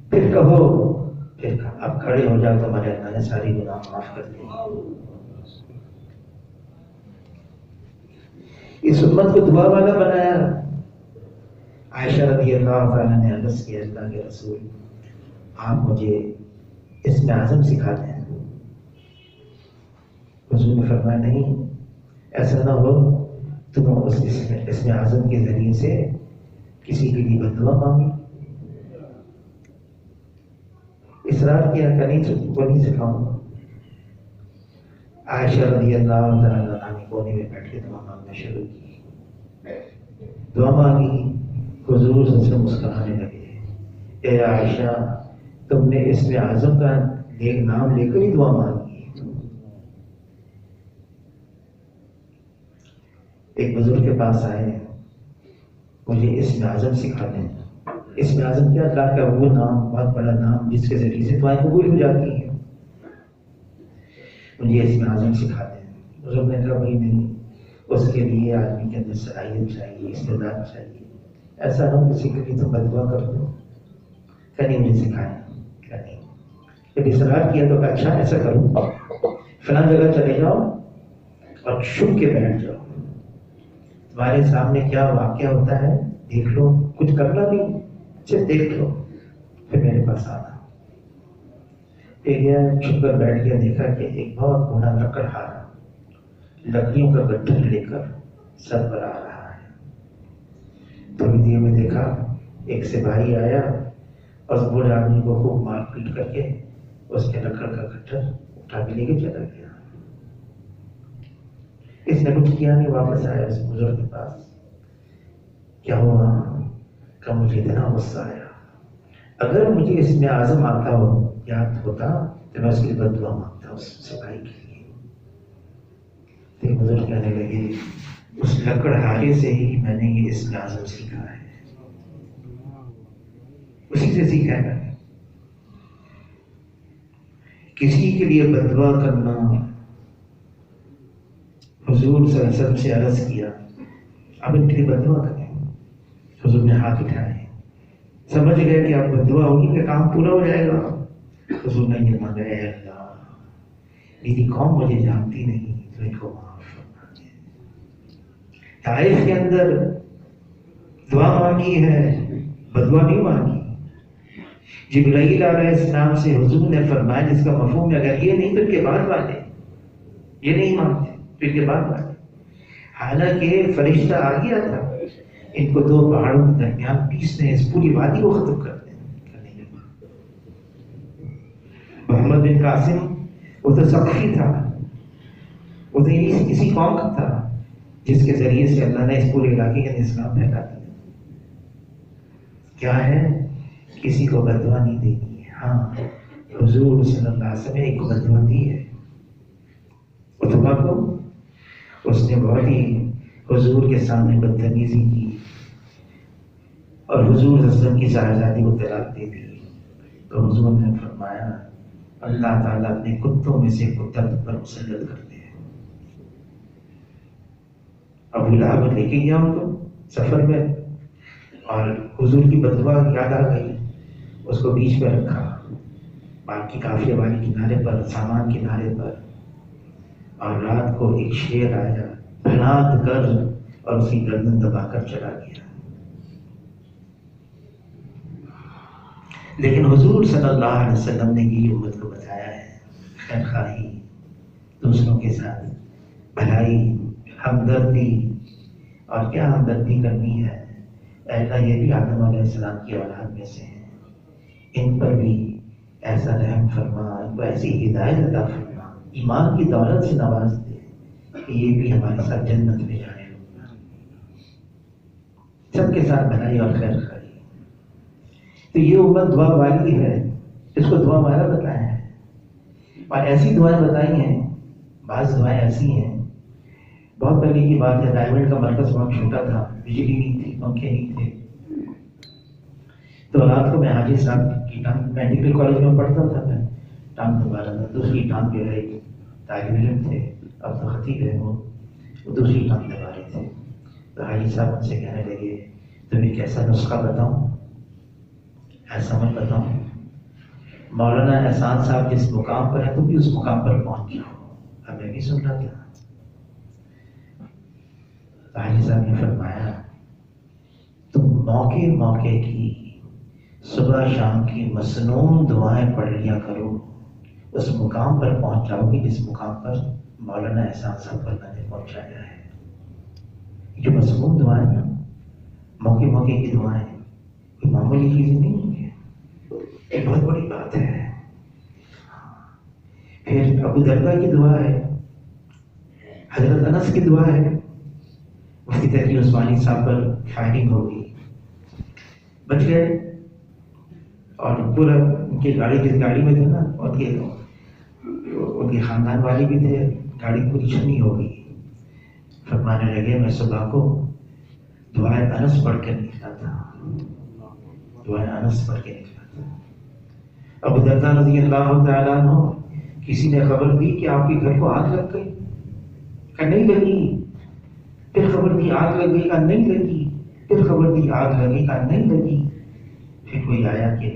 پھر کہو، پھر کہا اب کھڑے ہو جاؤ، تمہارے اللہ نے ساری گناہ معاف کر دی۔ اس امت کو دعا والا بنایا۔ عائشہ رضی اللہ تعالیٰ نے عرض کیا اللہ کے رسول آپ مجھے اسم اعظم سکھا دیں۔ حضور نے فرمایا نہیں، ایسا نہ ہو تم اس اسم اعظم کے ذریعے سے کسی کے لیے بد دعا مانگی۔ اصرار کیا کہ نہیں تم کو نہیں سکھاؤں گا۔ عائشہ رضی اللہ تعالیٰ عنہ نے کونے میں بیٹھ کے دعا مانگنا شروع کی، دعا مانگی، حضور صلی اللہ علیہ وسلم مسکرانے لگے، اے عائشہ تم نے اسم اعظم کا نام لے کر ہی دعا مانگی۔ ایک بزرگ کے پاس آئے، مجھے اسم اعظم سکھا دیں۔ اسم اعظم کیا؟ اللہ کا وہ نام، بہت بڑا نام جس کے ذریعے سے دعائیں قبول ہو جاتی ہیں، مجھے اسم اعظم سکھا دیں۔ بزرگ نے کہا بھائی نہیں، اس کے لیے آدمی کے اندر صلاحیت چاہیے، استعداد چاہیے، ایسا نہ کسی کے لیے تم بد دعا کر دو۔ کہ نہیں مجھے سکھائیں، کہ نہیں۔ جب اصرار کیا تو کہا اچھا ایسا کرو، فلاں جگہ چلے جاؤ اور چھپ کے بیٹھ جاؤ، تمہارے سامنے کیا واقعہ ہوتا ہے دیکھ لو، کچھ کرنا نہیں صرف دیکھ لو، پھر میرے پاس آنا۔ پھر گیا، چھپ کر بیٹھ گیا، دیکھا کہ ایک بہت بڑا لکڑہارا لکڑیوں کا گٹھر لے کر سر پر آ رہا ہے۔ تھوڑی دیر میں دیکھا ایک سپاہی آیا اور اس بوڑھے آدمی کو خوب مار پیٹ کر کے اس کے لکڑ کا گٹھر اٹھا کے لے کے چلا گیا۔ اس نے کچھ کیا نہیں، واپس آیا اس بزرگ کے پاس، کیا ہوا؟ کہ مجھے اتنا غصہ آیا، اگر مجھے اسم اعظم آتا ہو، یاد ہوتا تو میں اس کی بد دعا مانگتا اس سپاہی کے لیے۔ تو بزرگ کہنے لگے اس لکڑہارے سے ہی میں نے یہ اسم اعظم سیکھا ہے، اسی سے سیکھا ہے میں نے۔ کسی کے لیے بد دعا کرنا، حضور صلی اللہ علیہ وسلم سے عرض کیا اب ان کے لیے بد دعا کریں، حضور نے ہاتھ اٹھائے، سمجھ گئے کہ اب بد دعا ہوگی کہ کام پورا ہو جائے گا۔ حضور نے یہ مانگا اے اللہ میری قوم مجھے جانتی نہیں تو ان کو معاف فرما دے۔ طائف کے اندر دعا مانگی ہے، بد دعا نہیں مانگی۔ جبرائیل علیہ السلام سے حضور نے فرمایا جس کا مفہوم ہے اگر یہ نہیں تو ان کے بعد والے یہ نہیں مانگتے تو ان کے بعد والے، حالانکہ فرشتہ آ گیا تھا ان کو دو پہاڑوں کے درمیان پیسنے، اس پوری وادی کو ختم کر دیں۔ محمد بن قاسم وہ تو سقفی تھا، وہ تو اسی قوم کا تھا جس کے ذریعے سے اللہ نے اس پورے علاقے کے اسلام پھیلا دیا۔ کیا ہے؟ کسی کو بد دعا نہیں دینی ہے۔ ہاں حضور صلی اللہ علیہ وسلم نے ایک بد دعا دی ہے عتبہ کو، اس نے بہت ہی حضور کے سامنے بدتمیزی کی اور حضور صلی اللہ علیہ وسلم کی صاحبزادی کو طلاق دے دی، تو حضور نے فرمایا اللہ تعالیٰ اپنے کتوں میں سے کتا تم پر مسلط کر دے۔ ابو لہب لے کے گیا ان کو سفر میں اور حضور کی بد دعا یاد آ گئی، اس کو بیچ میں رکھا، باقی قافلے والے کنارے پر، سامان کنارے پر، اور رات کو ایک شیر آیا پھلات کر اور اس کی گردن دبا کر چلا گیا. لیکن حضور صلی اللہ علیہ وسلم نے یہ امت کو بتایا ہے خیر خواہی، دوسروں کے ساتھ بھلائی، ہمدردی. اور کیا ہمدردی کرنی ہے؟ اے اللہ یہ بھی آدم علیہ السلام کی اولاد میں سے ہیں، ان پر بھی ایسا رحم فرما، ان کو ایسی ہدایت عطا فرما، ایمان کی دولت سے نواز دے کہ یہ بھی ہمارے ساتھ جنت میں جانے لگا. سب کے ساتھ بھلائی اور خیر خواہی. تو یہ امت دعا والی ہے، اس کو دعا والا بتایا ہے. اور ایسی دعائیں بتائی ہیں، بعض دعائیں ایسی ہیں. بہت پہلے کی بات ہے، ڈائمنڈ کا مرکز بہت چھوٹا تھا، بجلی نہیں تھی، پنکھے نہیں تھے. تو رات کو میں حاجی صاحب کی ٹانگ، میڈیکل کالج میں پڑھتا تھا، میں ٹانگ دبا رہا تھا. دوسری ٹانگ جو ہے طالب علم تھے، اب تو خطیب ہے، وہ دوسری ٹانگ دبا رہے تھے. تو حاجی صاحب مجھ سے کہنے لگے تمہیں کیسا نسخہ بتاؤں؟ ایسا میں بتاؤں، مولانا احسان صاحب جس مقام پر ہے تم بھی اس مقام پر پہنچ جاؤ. اب میں بھی سن رہا تھا. حاجی صاحب نے فرمایا تم موقع موقع کی صبح شام کی مسنون دعائیں پڑھ لیا کرو، اس مقام پر پہنچ جاؤ گے جس مقام پر مولانا احسان صاحب اللہ نے پہنچایا ہے. جو مسنون دعائیں نا، موقع موقع کی دعائیں کوئی معمولی چیز نہیں ہے، ایک بہت بڑی بات ہے. پھر ابو دردہ کی دعا ہے، حضرت انس کی دعا ہے. مفتی تقی عثمانی صاحب پر فائرنگ ہوگی، بچ گئے. اور پورا ان کی گاڑی جس گاڑی میں تھے نا، ان کے خاندان والے بھی تھے، گاڑی پوری چھنی ہو گئی. فرمانے لگے میں صبح کو دعائے انس پڑھ کر نکلا تھا، دعائے انس پڑھ کے نکلا تھا. ابو دردہ رضی اللہ تعالیٰ عنہ کسی نے خبر دی کہ آپ کے گھر کو آگ لگ گئی، کہ نہیں لگی. پھر خبر دی آگ لگ گئی، کا نہیں لگی. پھر خبر دی آگ لگی، کا نہیں لگی. پھر کوئی آیا کہ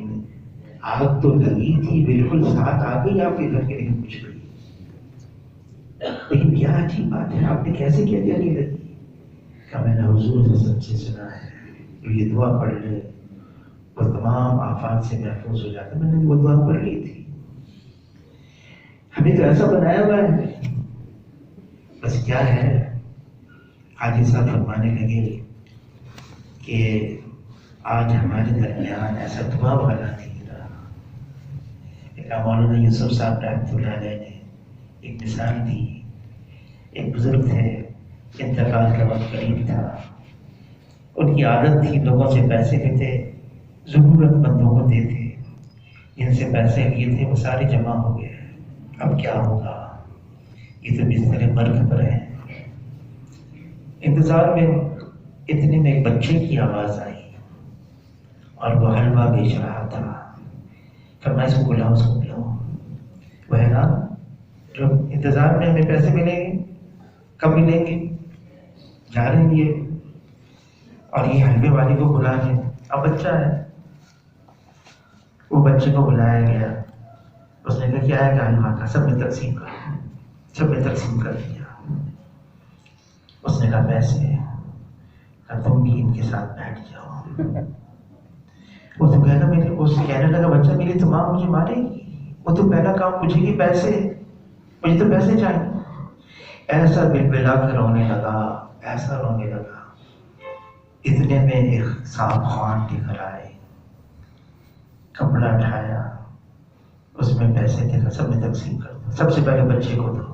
آگ تو لگی تھی، بالکل ساتھ آ گئی آپ کے گھر کے، لیکن کچھ نہیں. لیکن کیا عجیب بات ہے، آپ نے کیسے کیا کہ نہیں لگی؟ کہ میں نے حضور سے سب سے سنا ہے کہ یہ دعا پڑھ لے وہ تمام آفات سے محفوظ ہو جاتا. میں نے وہ دعا پڑھ لی تھی. ہمیں تو ایسا بنایا ہوا ہے. بس کیا ہے، حاجی صاحب فرمانے لگے کہ آج ہمارے درمیان ایسا دعا والا نہیں رہا. لیکن مولانا یوسف صاحب رحمۃ اللہ علیہ نے ایک مثال دی. ایک بزرگ تھے، انتقال کا وقت قریب تھا. ان کی عادت تھی لوگوں سے پیسے لیتے، ضرورت مندوں کو دیتے. جن سے پیسے لیے تھے وہ سارے جمع ہو گئے. اب کیا ہوگا، یہ تو بستر مرگ پر ہے. انتظار میں اتنے میں ایک بچے کی آواز آئی اور وہ حلوہ بیچ رہا تھا. فرمایا اس کو بلاؤ، اس کو بلاؤ. وہ ہے نا جو انتظار میں ہمیں پیسے ملیں گے، کب ملیں گے، جا رہے ہیں یہ. اور یہ حلوے والے کو بلا کے، اب بچہ ہے، وہ بچے کو بلایا گیا. اس نے کہا کیا ہے کہ حلوہ کا سب میں تقسیم کر، سب میں تقسیم کر دیا. اس نے کہا پیسے، تم بھی ان کے ساتھ بیٹھ جاؤ. وہ تو کہنا میرے، اس سے کہنے لگا بچہ میری تو ماں مجھے مارے گی، وہ تو پہلا کام پوچھے گی پیسے، مجھے تو پیسے چاہیے. ایسا بلبلا کر رونے لگا، ایسا رونے لگا. اتنے میں ایک صاحب خوان لے کر آئے، کپڑا اٹھایا، اس میں پیسے دے کر سب میں تقسیم کر دو، سب سے پہلے بچے کو دو.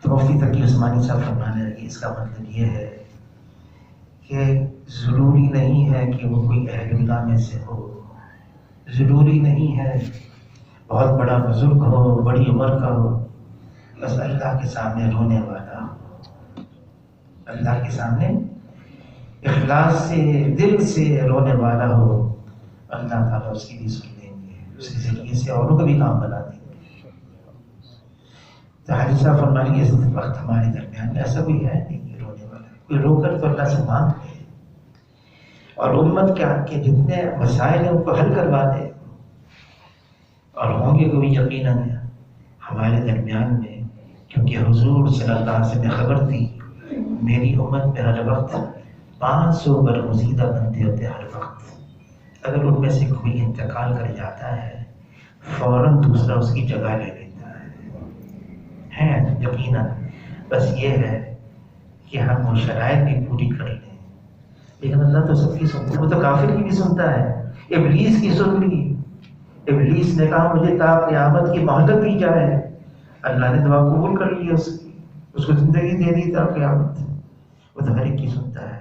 تو مفتی تقی عثمانی صاحب فرمانے لگے اس کا مطلب یہ ہے کہ ضروری نہیں ہے کہ وہ کوئی اہل اللہ میں سے ہو، ضروری نہیں ہے بہت بڑا بزرگ ہو، بڑی عمر کا ہو، بس اللہ کے سامنے رونے والا ہو، اللہ کے سامنے اخلاص سے دل سے رونے والا ہو. اللہ تعالیٰ اس کی بھی سن لیں گے، اس کے ذریعے سے اوروں کا بھی کام بنا دیں گے. تو حاجی صاحب فرمانے کے اس وقت ہمارے درمیان ایسا کوئی ہے نہیں رونے والا. کوئی رو کر تو اللہ سے مانگ لے، اور امت کیا کہ جتنے مسائل ہیں ان کو حل کروا دے. اور ہوں گے کوئی یقیناً ہمارے درمیان میں کیونکہ حضور صلی اللہ علیہ وسلم نے خبر دی میری امت میں ہر وقت 500 برگزیدہ بنتے ہوتے ہر وقت، اگر ان میں سے کوئی انتقال کر جاتا ہے فوراً دوسرا اس کی جگہ لے لیتا ہے یقیناً، بس یہ ہے کہ ہم وہ شرائط بھی پوری کر لیں۔ لیکن اللہ تو سب کی سنتا ہے، وہ تو کافر کی بھی سنتا ہے، ابلیس کی سن لی، ابلیس نے کہا مجھے تا قیامت کی مہلت دی جائے، اللہ نے دعا قبول کر لی اس کی، اس کو زندگی دے دی تا قیامت، وہ تو ہر ایک کی سنتا ہے۔